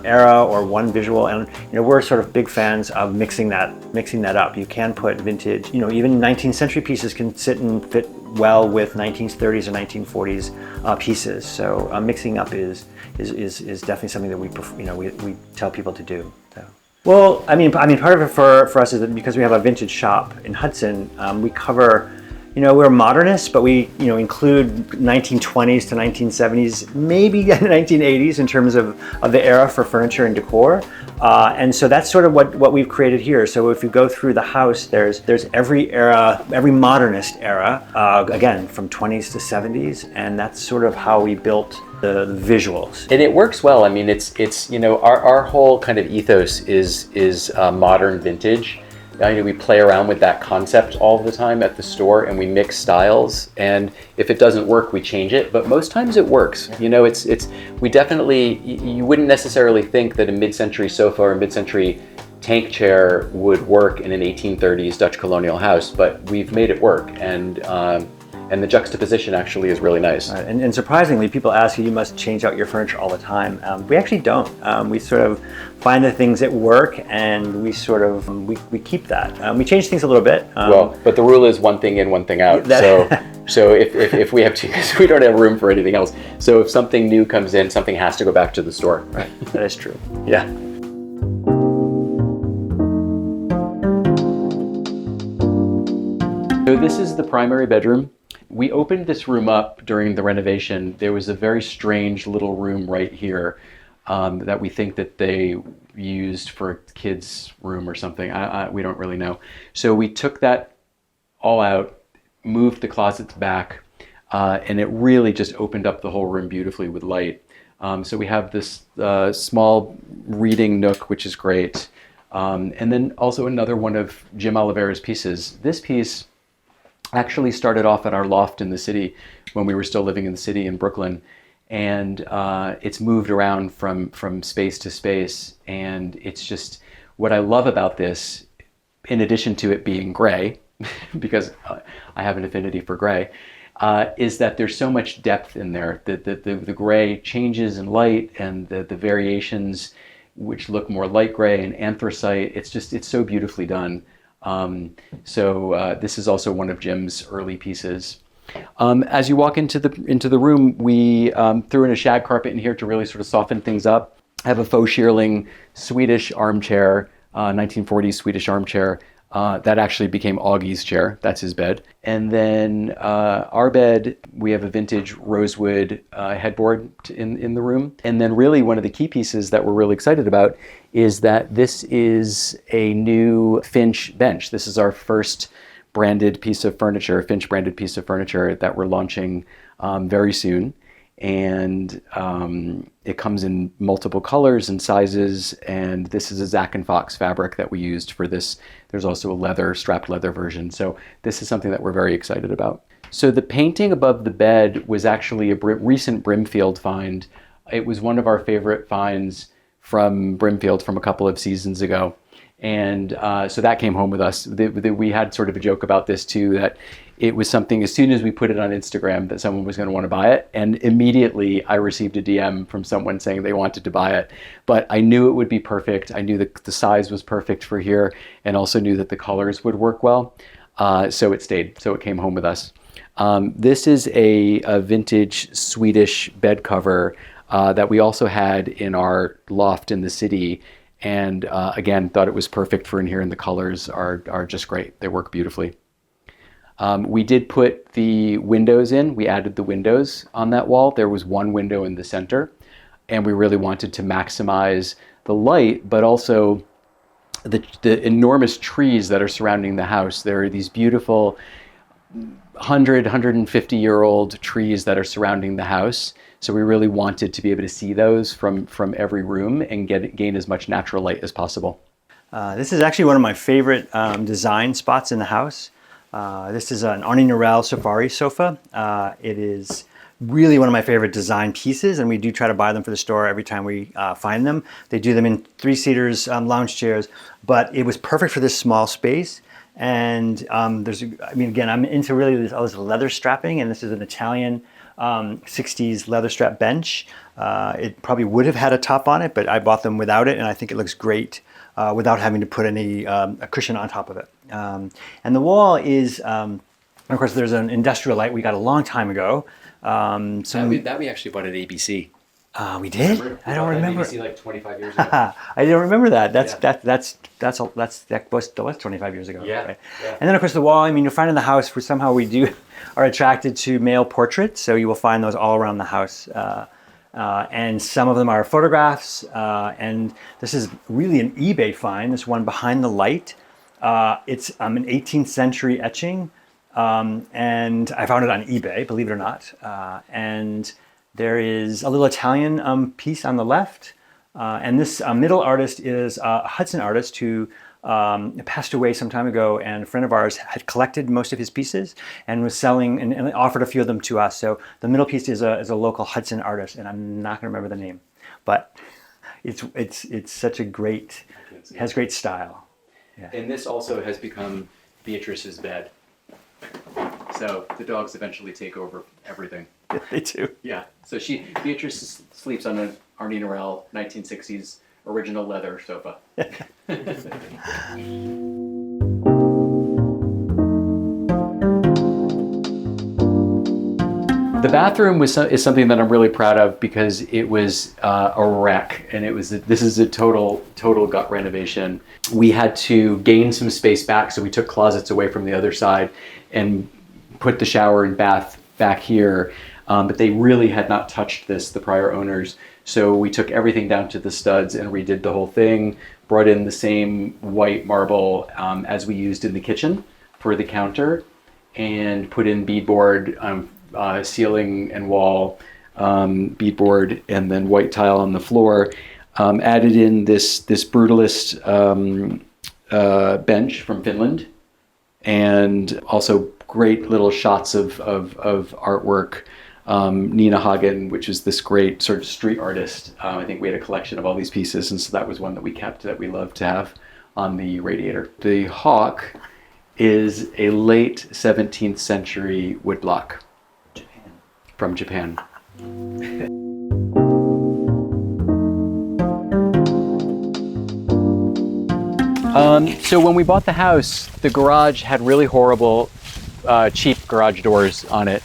era or one visual, and you know, we're sort of big fans of mixing that up. You can put vintage, you know, even 19th century pieces can sit and fit well with 1930s or 1940s pieces. So mixing up is definitely something that we tell people to do. So. Well, I mean, part of it for us is that because we have a vintage shop in Hudson, we cover. You know, we're modernists, but we, you know, include 1920s to 1970s, maybe 1980s in terms of the era for furniture and decor. And so that's sort of what we've created here. So if you go through the house, there's every era, every modernist era, again, from 20s to 70s. And that's sort of how we built the visuals. And it works well. I mean, it's you know, our whole kind of ethos is modern vintage. we play around with that concept all the time at the store, and we mix styles. And if it doesn't work, we change it. But most times it works. We definitely, you wouldn't necessarily think that a mid-century sofa or a mid-century tank chair would work in an 1830s Dutch colonial house, but we've made it work. And the juxtaposition actually is really nice. And surprisingly, people ask you must change out your furniture all the time. We actually don't. We sort of find the things that work, and we sort of, we keep that. We change things a little bit. But the rule is one thing in, one thing out. So if we have to, because we don't have room for anything else. So if something new comes in, something has to go back to the store. Right. That is true. Yeah. So this is the primary bedroom. We opened this room up during the renovation. There was a very strange little room right here that we think that they used for a kid's room or something. We don't really know. So we took that all out, moved the closets back, and it really just opened up the whole room beautifully with light. So we have this small reading nook, which is great. And then also another one of Jim Oliveira's pieces. This piece actually started off at our loft in the city when we were still living in the city in Brooklyn, and it's moved around from space to space. And it's just, what I love about this, in addition to it being gray, because I have an affinity for gray, is that there's so much depth in there. The gray changes in light, and the variations which look more light gray and anthracite, it's so beautifully done. This is also one of Jim's early pieces. As you walk into the room, we threw in a shag carpet in here to really sort of soften things up. I have a faux shearling Swedish armchair, 1940s Swedish armchair, that actually became Augie's chair. That's his bed. And then our bed, we have a vintage rosewood headboard in the room. And then really one of the key pieces that we're really excited about is that this is a new Finch bench. This is our first branded piece of furniture, Finch branded piece of furniture that we're launching very soon. And it comes in multiple colors and sizes, and this is a Zack and Fox fabric that we used for this. There's also a strapped leather version. So this is something that we're very excited about. So the painting above the bed was actually a recent Brimfield find. It was one of our favorite finds from Brimfield from a couple of seasons ago. And so that came home with us. We had sort of a joke about this too, that it was something, as soon as we put it on Instagram, that someone was going to want to buy it. And immediately I received a DM from someone saying they wanted to buy it. But I knew it would be perfect. I knew that the size was perfect for here, and also knew that the colors would work well. So it stayed. So it came home with us. This is a vintage Swedish bed cover that we also had in our loft in the city. And again, thought it was perfect for in here, and the colors are just great. They work beautifully. We did put the windows in. We added the windows on that wall. There was one window in the center, and we really wanted to maximize the light, but also the enormous trees that are surrounding the house. There are these beautiful 150-year-old trees that are surrounding the house. So we really wanted to be able to see those from every room and gain as much natural light as possible. This is actually one of my favorite design spots in the house. This is an Arnie Norell Safari sofa. It is really one of my favorite design pieces, and we do try to buy them for the store every time we find them. They do them in 3-seaters, lounge chairs, but it was perfect for this small space. And again, I'm into really all this leather strapping, and this is an Italian 60s leather strap bench. It probably would have had a top on it, but I bought them without it, and I think it looks great without having to put any a cushion on top of it. And the wall is, of course, there's an industrial light we got a long time ago. That we actually bought at ABC. We did? Remember? I don't remember. ABC like 25 years ago. I don't remember that. That was 25 years ago. Yeah, right? yeah. And then of course the wall. I mean, you'll find in the house we are attracted to male portraits, so you will find those all around the house. And some of them are photographs. And this is really an eBay find. This one behind the light. It's an 18th century etching, and I found it on eBay, believe it or not. And there is a little Italian piece on the left, and this middle artist is a Hudson artist who passed away some time ago, and a friend of ours had collected most of his pieces and was selling and offered a few of them to us. So the middle piece is a local Hudson artist, and I'm not going to remember the name, but it's such a great, has great style. Yeah. And this also has become Beatrice's bed. So the dogs eventually take over everything. They do. Yeah. So Beatrice sleeps on an Arnie Norell 1960s original leather sofa. The bathroom is something that I'm really proud of because it was a wreck, and this is a total gut renovation. We had to gain some space back, so we took closets away from the other side and put the shower and bath back here. But they really had not touched this, the prior owners. So we took everything down to the studs and redid the whole thing, brought in the same white marble as we used in the kitchen for the counter, and put in beadboard, ceiling and wall, beadboard, and then white tile on the floor. Added in this brutalist bench from Finland, and also great little shots of artwork. Nina Hagen, which is this great sort of street artist. I think we had a collection of all these pieces, and so that was one that we kept that we love to have on the radiator. The hawk is a late 17th century woodblock. From Japan. So when we bought the house, the garage had really horrible, cheap garage doors on it.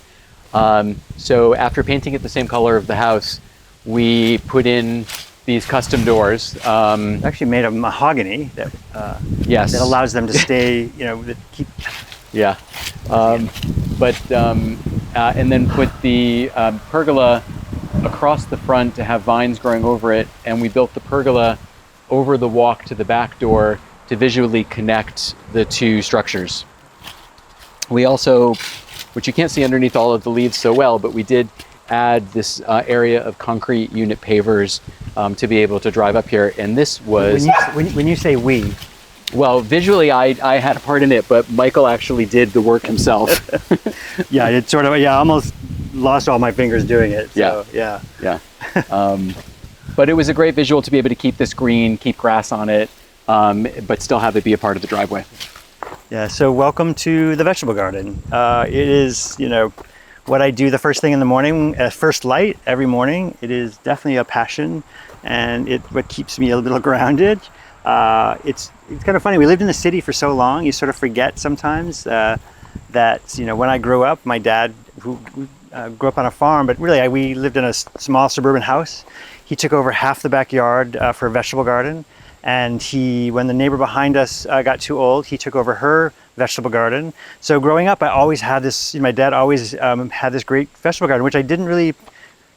So after painting it the same color of the house, we put in these custom doors. Actually made of mahogany that yes, that allows them to stay, that keep. Yeah, and then put the pergola across the front to have vines growing over it, and we built the pergola over the walk to the back door to visually connect the two structures. We also, which you can't see underneath all of the leaves so well, but we did add this area of concrete unit pavers to be able to drive up here, and this was... When you say we... Well, visually, I had a part in it, but Michael actually did the work himself. Yeah, it sort of, I almost lost all my fingers doing it. So, yeah. But it was a great visual to be able to keep this green, keep grass on it, but still have it be a part of the driveway. Yeah, so welcome to the vegetable garden. It is, what I do the first thing in the morning, at first light every morning. It is definitely a passion, and what keeps me a little grounded. It's kind of funny. We lived in the city for so long, you sort of forget sometimes that, when I grew up, my dad, who grew up on a farm, but really we lived in a small suburban house. He took over half the backyard for a vegetable garden. And when the neighbor behind us got too old, he took over her vegetable garden. So growing up, I always had this, my dad always had this great vegetable garden, which I didn't really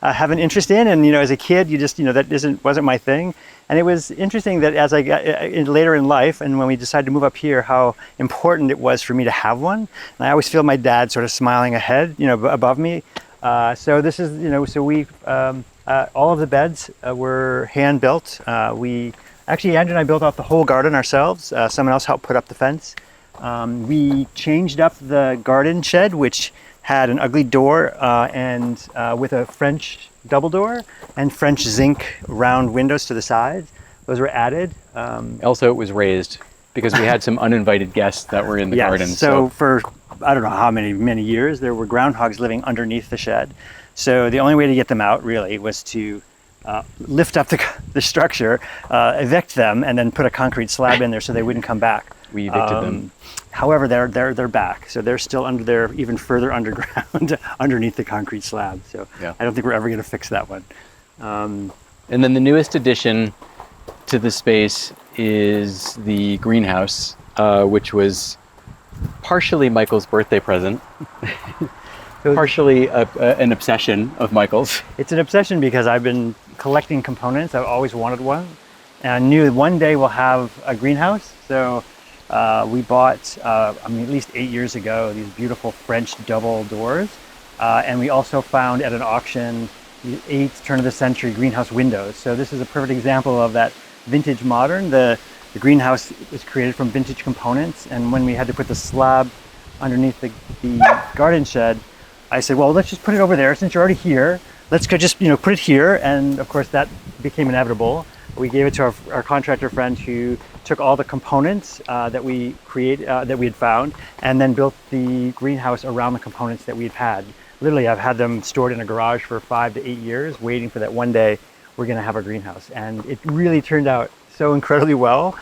have an interest in. And, as a kid, you just, that wasn't my thing. And it was interesting that as I got later in life, and when we decided to move up here, how important it was for me to have one. And I always feel my dad sort of smiling ahead, above me. So this is, so we, all of the beds were hand built. Actually, Andrew and I built out the whole garden ourselves. Someone else helped put up the fence. We changed up the garden shed, which had an ugly door and with a French double door and French zinc round windows to the sides. Those were added. Also, it was raised because we had some uninvited guests that were in the garden. So for, I don't know how many years, there were groundhogs living underneath the shed. So the only way to get them out really was to lift up the structure, evict them, and then put a concrete slab in there so they wouldn't come back. We evicted them. However, they're back, so they're still even further underground, underneath the concrete slab. So yeah. I don't think we're ever going to fix that one. And then the newest addition to the space is the greenhouse, which was partially Michael's birthday present. Partially an obsession of Michael's. It's an obsession because I've been collecting components. I've always wanted one. And I knew one day we'll have a greenhouse. So we bought, at least 8 years ago, these beautiful French double doors. And we also found at an auction the 8th turn of the century greenhouse windows. So this is a perfect example of that vintage modern. The the greenhouse is created from vintage components, and when we had to put the slab underneath the garden shed, I said, well, let's just put it over there since you're already here. Let's just put it here, and of course that became inevitable. We gave it to our contractor friend who took all the components that we had found, and then built the greenhouse around the components that we've had. Literally, I've had them stored in a garage for 5 to 8 years, waiting for that one day we're going to have a greenhouse, and it really turned out so incredibly well.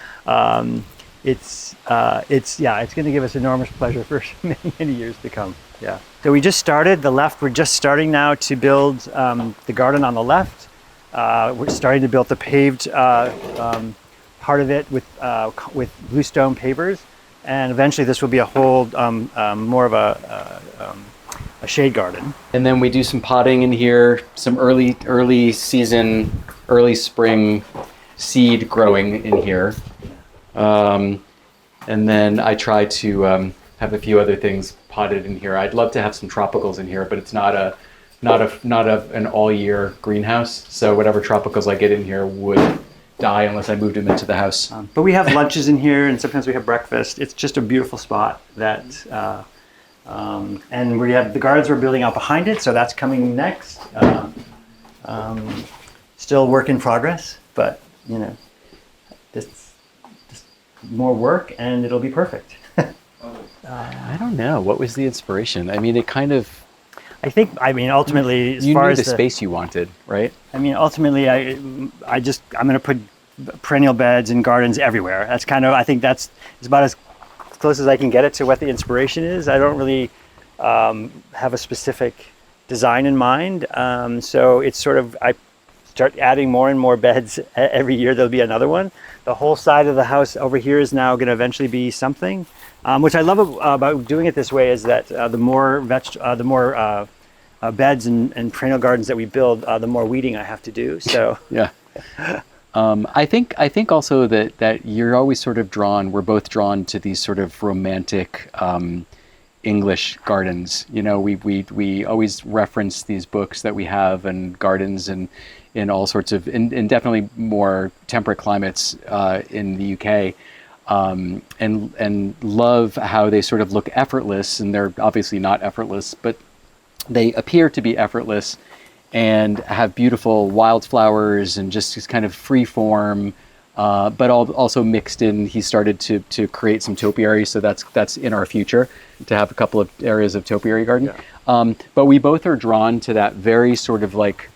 It's going to give us enormous pleasure for many, many years to come. Yeah. So we just started the left. We're just starting now to build the garden on the left. We're starting to build the paved part of it with bluestone pavers, and eventually this will be a whole more of a shade garden. And then we do some potting in here, some early season, early spring seed growing in here. And then I try to have a few other things potted in here. I'd love to have some tropicals in here, but it's not an all year greenhouse. So whatever tropicals I get in here would die unless I moved them into the house. But we have lunches in here, and sometimes we have breakfast. It's just a beautiful spot that, and we have the gardens we're building out behind it. So that's coming next. Still work in progress, but this more work and it'll be perfect. I don't know. What was the inspiration? I mean, ultimately, as you far knew as the space you wanted, right? Ultimately, I'm going to put perennial beds and gardens everywhere. That's it's about as close as I can get it to what the inspiration is. I don't really have a specific design in mind. So it's sort of, I start adding more and more beds every year. There'll be another one. The whole side of the house over here is now going to eventually be something. Which I love about doing it this way is that the more beds and perennial gardens that we build, the more weeding I have to do. So yeah. I think also that you're always sort of we're both drawn to these sort of romantic English gardens. We always reference these books that we have and gardens and in all sorts of, in definitely more temperate climates in the UK. And love how they sort of look effortless, and they're obviously not effortless, but they appear to be effortless and have beautiful wildflowers and just this kind of free form, but also mixed in. He started to create some topiary, so that's in our future to have a couple of areas of topiary garden. Yeah. But we both are drawn to that very sort of like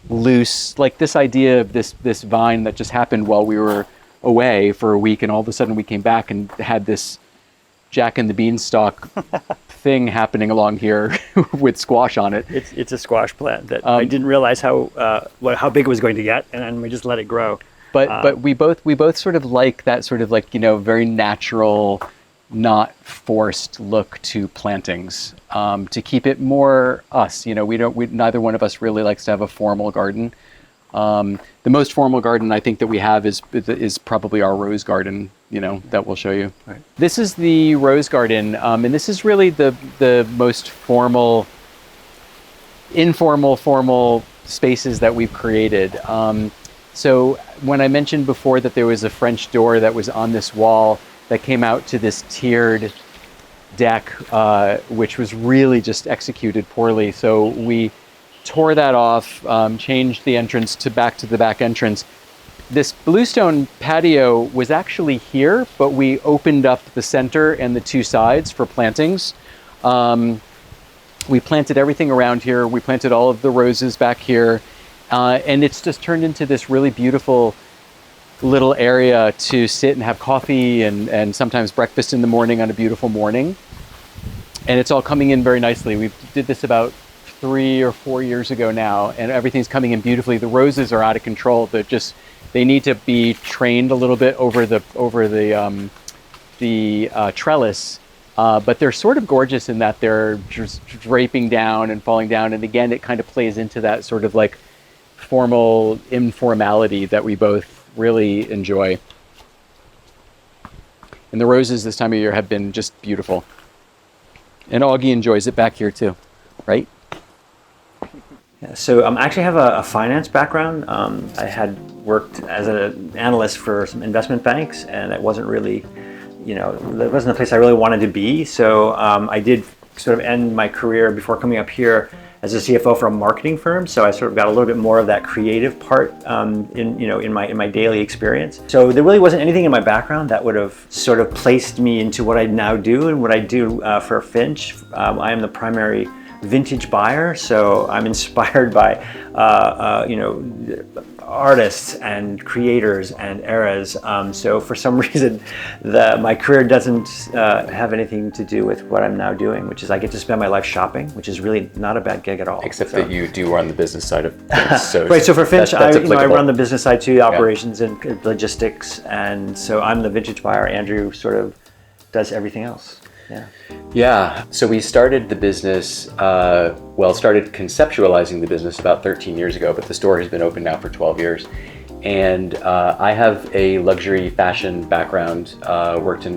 loose, like this idea of this vine that just happened while we were away for a week, and all of a sudden we came back and had this Jack and the Beanstalk thing happening along here with squash on it. It's a squash plant that I didn't realize how big it was going to get, and then we just let it grow. But we both sort of like that sort of like very natural, not forced look to plantings, to keep it more us. Neither one of us really likes to have a formal garden. The most formal garden I think that we have is probably our rose garden, that we'll show you. Right. This is the rose garden, and this is really the most informal, formal spaces that we've created. So when I mentioned before that there was a French door that was on this wall that came out to this tiered deck, which was really just executed poorly. So we tore that off, changed the entrance back to the back entrance. This bluestone patio was actually here, but we opened up the center and the two sides for plantings. We planted everything around here. We planted all of the roses back here. And it's just turned into this really beautiful little area to sit and have coffee and sometimes breakfast in the morning on a beautiful morning. And it's all coming in very nicely. We did this about 3 or 4 years ago now, and everything's coming in beautifully. The roses are out of control. They need to be trained a little bit over the trellis, but they're sort of gorgeous in that they're just draping down and falling down. And again, it kind of plays into that sort of like formal informality that we both really enjoy. And the roses this time of year have been just beautiful. And Augie enjoys it back here too, right? Yeah, so I actually have a finance background. I had worked as an analyst for some investment banks, and it wasn't really, that wasn't the place I really wanted to be. So I did sort of end my career before coming up here as a CFO for a marketing firm. So I sort of got a little bit more of that creative part in my daily experience. So there really wasn't anything in my background that would have sort of placed me into what I now do and what I do for Finch. I am the primary vintage buyer, so I'm inspired by artists and creators and eras. So for some reason, my career doesn't have anything to do with what I'm now doing, which is I get to spend my life shopping, which is really not a bad gig at all. Except that you do run the business side of things. So right. So for Finch, that's I run the business side too, operations and logistics, and so I'm the vintage buyer. Andrew sort of does everything else. Yeah. So we started the business, started conceptualizing the business about 13 years ago, but the store has been open now for 12 years. And I have a luxury fashion background, worked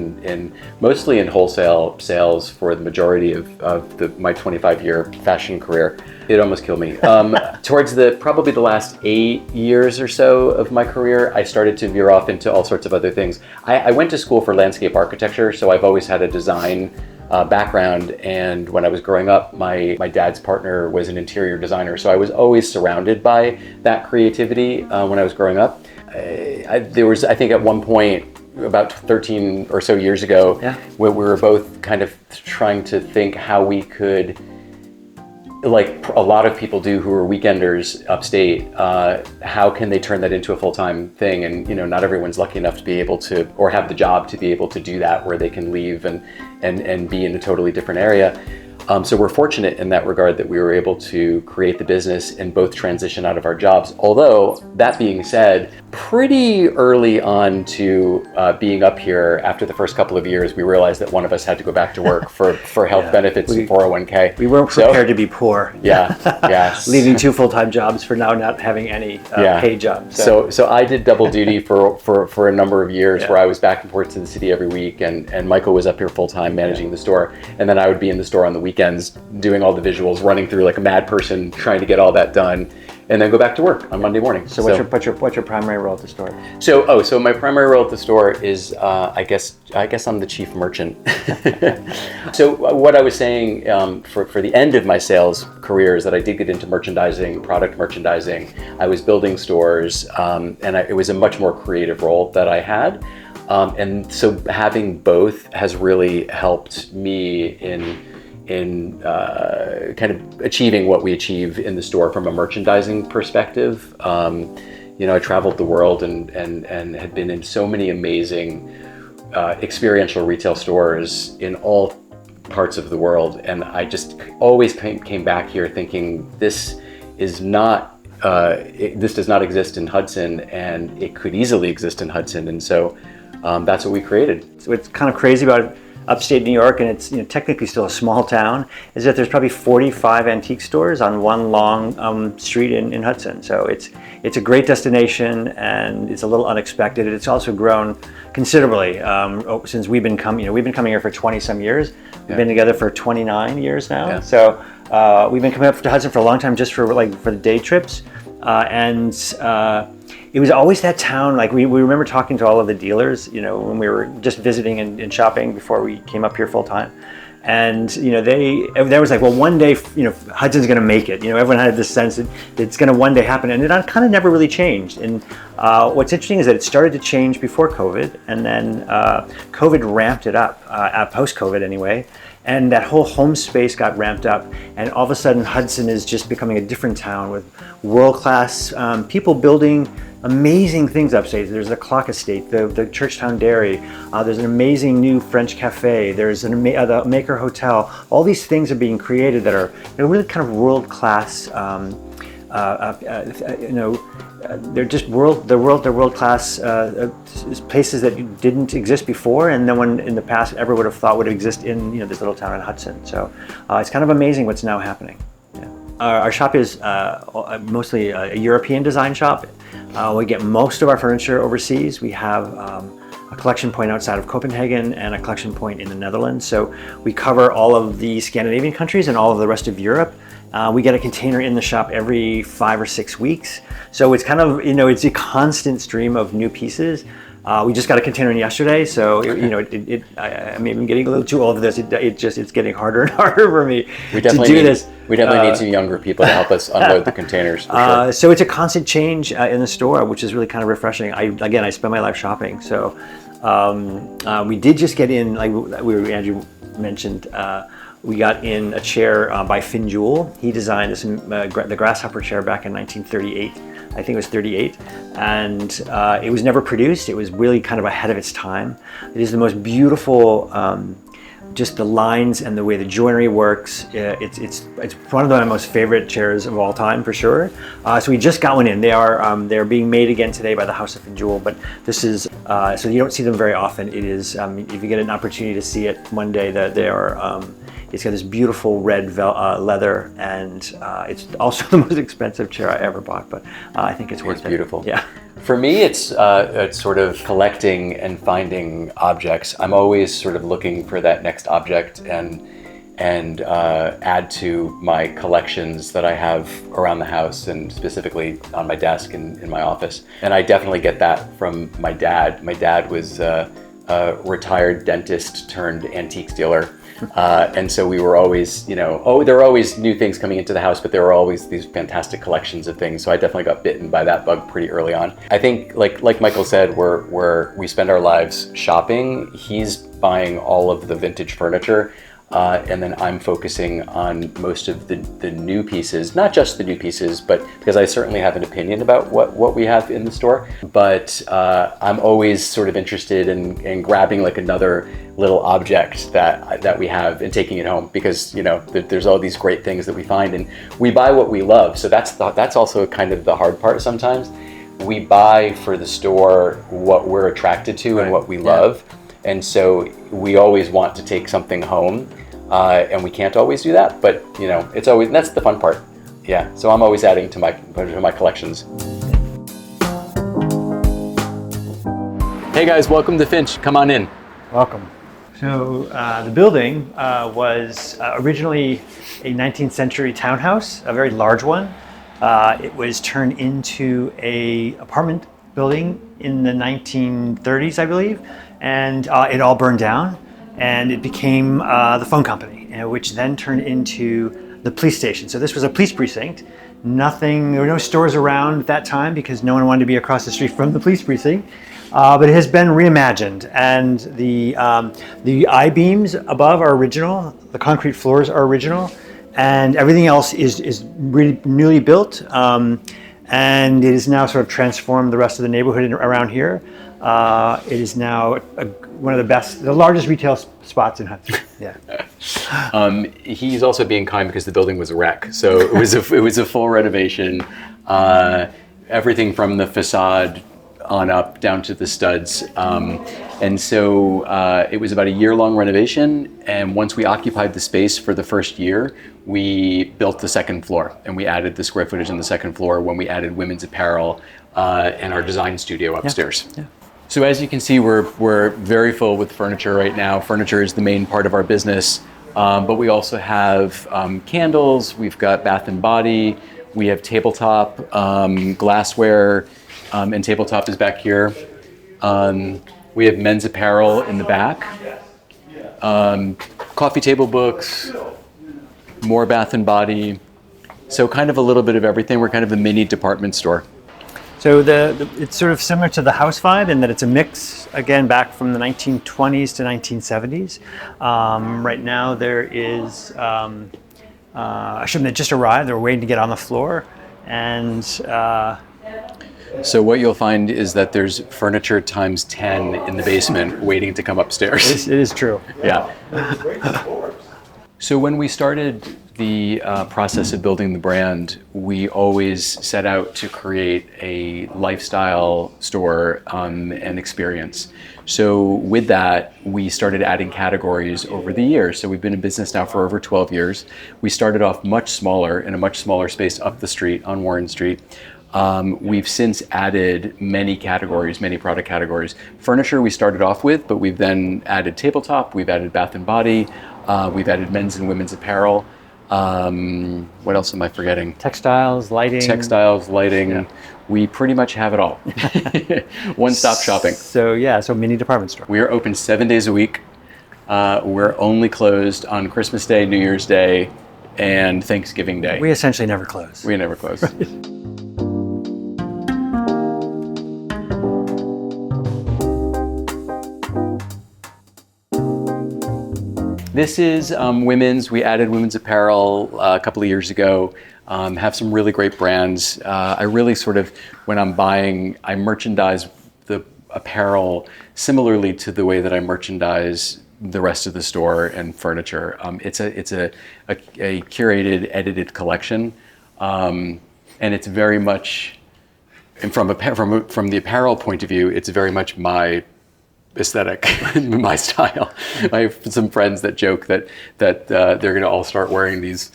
mostly in wholesale sales for the majority of my 25-year fashion career. It almost killed me. Towards probably the last 8 years or so of my career, I started to veer off into all sorts of other things. I went to school for landscape architecture, so I've always had a design background, and when I was growing up, my dad's partner was an interior designer, so I was always surrounded by that creativity when I was growing up. There was, I think at one point, about 13 or so years ago, where we were both kind of trying to think how we could, like a lot of people do who are weekenders upstate, how can they turn that into a full-time thing? And not everyone's lucky enough to be able to, or have the job to be able to do that, where they can leave and be in a totally different area. So we're fortunate in that regard that we were able to create the business and both transition out of our jobs. Although, that being said, pretty early on to being up here, after the first couple of years, we realized that one of us had to go back to work for health benefits and 401k. We weren't prepared to be poor. Yeah. Leaving 2 full-time jobs for now not having any paid jobs. So I did double duty for a number of years, where I was back and forth to the city every week, and Michael was up here full-time managing the store, and then I would be in the store on the weekends doing all the visuals, running through like a mad person, trying to get all that done, and then go back to work on Monday morning. So what's your primary role at the store? So my primary role at the store is I guess I'm the chief merchant. So what I was saying for the end of my sales career is that I did get into merchandising, product merchandising. I was building stores, and it was a much more creative role that I had. And so having both has really helped me in kind of achieving what we achieve in the store from a merchandising perspective. I traveled the world and had been in so many amazing experiential retail stores in all parts of the world, and I just always came back here thinking this does not exist in Hudson, and it could easily exist in Hudson, and so that's what we created. So it's kind of crazy about upstate New York, and it's technically still a small town, is that there's probably 45 antique stores on one long street in Hudson. So it's a great destination, and it's a little unexpected. It's also grown considerably since we've been coming. We've been coming here for 20 some years. We've been together for 29 years now. Yeah. So we've been coming up to Hudson for a long time, just for the day trips, and it was always that town. Like we remember talking to all of the dealers, when we were just visiting and shopping before we came up here full time. And they was like, well, one day, Hudson's going to make it. Everyone had this sense that it's going to one day happen, and it kind of never really changed. And what's interesting is that it started to change before COVID, and then COVID ramped it up, post-COVID anyway. And that whole home space got ramped up, and all of a sudden Hudson is just becoming a different town with world-class people building amazing things upstate. There's the Clock Estate, the Churchtown Dairy, there's an amazing new French cafe, there's the Maker Hotel. All these things are being created that are really kind of world-class, they're just world-class places that didn't exist before, and no one in the past ever would have thought would exist in this little town in Hudson. So it's kind of amazing what's now happening. Yeah. Our shop is mostly a European design shop. We get most of our furniture overseas. We have a collection point outside of Copenhagen and a collection point in the Netherlands. So we cover all of the Scandinavian countries and all of the rest of Europe. We get a container in the shop every 5 or 6 weeks. So it's kind of, it's a constant stream of new pieces. We just got a container in yesterday, so I mean, I'm getting a little too old for this. It's getting harder and harder for me to do this. We definitely need some younger people to help us unload the containers. For sure. So it's a constant change in the store, which is really kind of refreshing. I spend my life shopping, so we did just get in, like Andrew mentioned. We got in a chair by Finch. He designed this, the grasshopper chair back in 1938. I think it was 38, and it was never produced. It was really kind of ahead of its time. It is the most beautiful, just the lines and the way the joinery works. It's one of my most favorite chairs of all time, for sure. So we just got one in. They're being made again today by the House of Finch, but this is so you don't see them very often. It is if you get an opportunity to see it one day, that they are. It's got this beautiful red leather, and it's also the most expensive chair I ever bought, but I think it's worth it. It's beautiful. Yeah. For me, it's sort of collecting and finding objects. I'm always sort of looking for that next object and add to my collections that I have around the house, and specifically on my desk and in my office. And I definitely get that from my dad. My dad was a retired dentist turned antiques dealer. And so we were always, there were always new things coming into the house, but there were always these fantastic collections of things. So I definitely got bitten by that bug pretty early on. I think, like Michael said, we spend our lives shopping. He's buying all of the vintage furniture. And then I'm focusing on most of the new pieces, not just the new pieces, but because I certainly have an opinion about what we have in the store. But I'm always sort of interested in grabbing like another little object that we have and taking it home, because there's all these great things that we find, and we buy what we love. So that's also kind of the hard part sometimes. We buy for the store what we're attracted to and what we love. And so we always want to take something home, and we can't always do that, but that's the fun part. Yeah, so I'm always adding to my collections. Hey guys, welcome to Finch. Come on in. Welcome. So the building was originally a 19th century townhouse, a very large one. It was turned into a apartment building in the 1930s, I believe, and it all burned down, and it became the phone company, which then turned into the police station. So this was a police precinct. There were no stores around at that time because no one wanted to be across the street from the police precinct. But it has been reimagined, and the I-beams above are original, the concrete floors are original, and everything else is really newly built, and it has now sort of transformed the rest of the neighborhood around here. It is now one of the largest retail spots in Hudson. Yeah. He's also being kind because the building was a wreck, so it was a full renovation. Everything from the facade on up down to the studs, and so it was about a year-long renovation, and once we occupied the space for the first year, we built the second floor, and we added the square footage on the second floor when we added women's apparel and our design studio upstairs. Yeah. So as you can see, we're very full with furniture right now. Furniture is the main part of our business, but we also have candles, we've got bath and body, we have tabletop, glassware, and tabletop is back here. We have men's apparel in the back, coffee table books, more bath and body. So kind of a little bit of everything. We're kind of a mini department store. So it's sort of similar to the house vibe in that it's a mix, again, back from the 1920s to 1970s. Right now there is, I shouldn't have just arrived, they're waiting to get on the floor. And so what you'll find is that there's furniture times 10 in the basement waiting to come upstairs. It is true. Yeah. So when we started the process of building the brand, we always set out to create a lifestyle store and experience. So with that, we started adding categories over the years. So we've been in business now for over 12 years. We started off much smaller, in a much smaller space up the street on Warren Street. We've since added many categories, many product categories. Furniture we started off with, but we've then added tabletop, we've added bath and body, we've added men's and women's apparel. What else am I forgetting? Textiles, lighting. Yeah. We pretty much have it all. One-stop shopping. So mini department store. We are open 7 days a week. We're only closed on Christmas Day, New Year's Day, and Thanksgiving Day. We essentially never close. We never close. This is women's. We added women's apparel a couple of years ago. Have some really great brands. I really sort of, when I'm buying, I merchandise the apparel similarly to the way that I merchandise the rest of the store and furniture. It's a curated, edited collection, and it's very much, and from the apparel point of view, it's very much my aesthetic, my style. I have some friends that joke that they're going to all start wearing these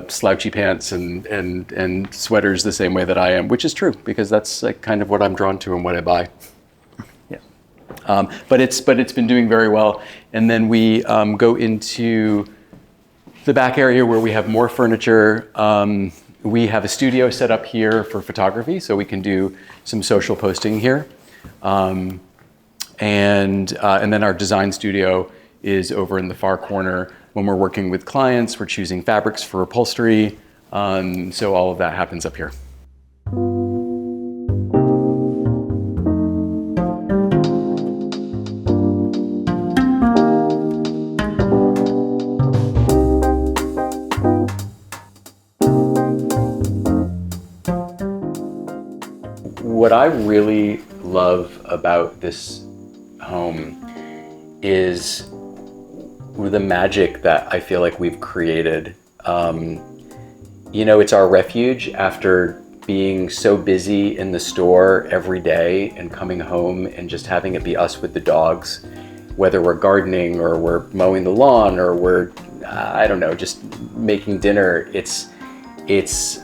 slouchy pants and sweaters the same way that I am, which is true because that's like kind of what I'm drawn to and what I buy. Yeah. But it's been doing very well. And then we go into the back area where we have more furniture. We have a studio set up here for photography, so we can do some social posting here. And then our design studio is over in the far corner. When we're working with clients, we're choosing fabrics for upholstery. So all of that happens up here. What I really love about this home is the magic that I feel like we've created. It's our refuge after being so busy in the store every day and coming home and just having it be us with the dogs, whether we're gardening or we're mowing the lawn or we're, just making dinner. It's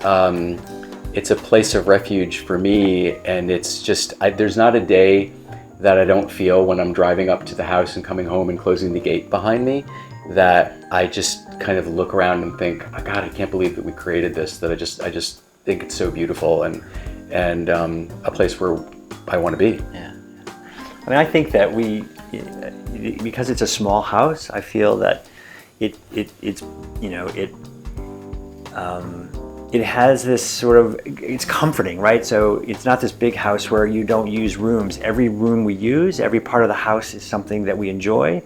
a place of refuge for me, and it's just, there's not a day that I don't feel when I'm driving up to the house and coming home and closing the gate behind me that I just kind of look around and think, oh God, I can't believe that we created this, that I just think it's so beautiful and a place where I want to be. Yeah. I mean, I think that because it's a small house, I feel that it has this sort of, it's comforting, right? So it's not this big house where you don't use rooms. Every room we use, every part of the house is something that we enjoy.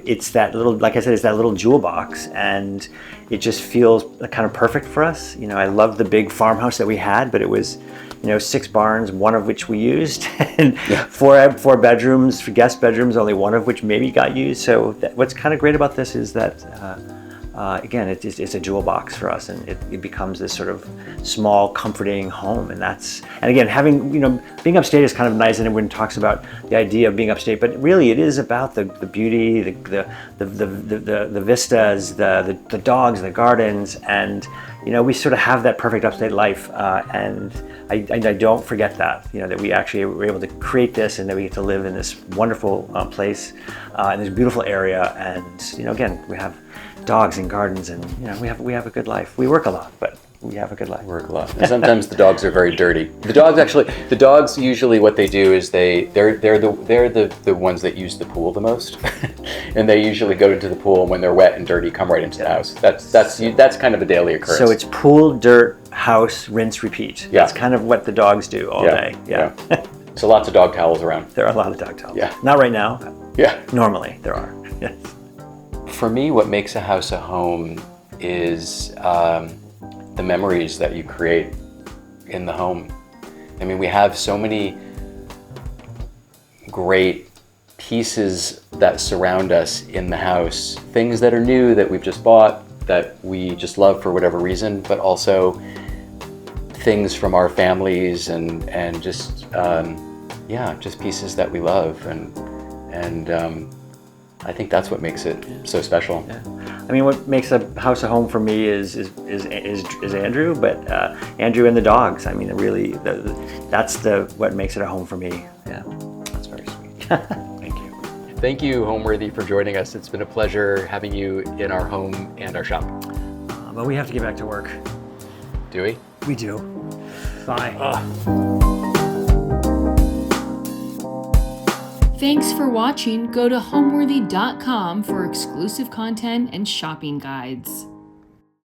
It's that little, like I said, it's that little jewel box, and it just feels kind of perfect for us. I love the big farmhouse that we had, but it was, 6 barns, one of which we used, and yeah. four bedrooms, guest bedrooms, only one of which maybe got used. So what's kind of great about this is that, again, it's a jewel box for us, and it becomes this sort of small, comforting home. And again, being upstate is kind of nice, and everyone talks about the idea of being upstate, but really it is about the beauty, the vistas, the dogs, the gardens, and we sort of have that perfect upstate life, and I don't forget that, that we actually were able to create this, and that we get to live in this wonderful place, in this beautiful area, and again, we have dogs and gardens, and we have a good life. We work a lot, but we have a good life. We work a lot. And sometimes the dogs are very dirty. The dogs usually what they do is they're the ones that use the pool the most, and they usually go into the pool, and when they're wet and dirty, come right into the house. That's kind of a daily occurrence. So it's pool, dirt, house, rinse, repeat. Yeah. That's kind of what the dogs do all day. Yeah. So lots of dog towels around. There are a lot of dog towels. Yeah. Not right now. Yeah. Normally there are. Yes. For me, what makes a house a home is the memories that you create in the home. I mean, we have so many great pieces that surround us in the house, things that are new that we've just bought, that we just love for whatever reason, but also things from our families and just pieces that we love, and I think that's what makes it so special. Yeah. I mean, what makes a house a home for me is Andrew, but Andrew and the dogs. I mean, really, that's what makes it a home for me. Yeah, that's very sweet. Thank you. Thank you, Homeworthy, for joining us. It's been a pleasure having you in our home and our shop. But we have to get back to work. Do we? We do. Bye. Thanks for watching. Go to homeworthy.com for exclusive content and shopping guides.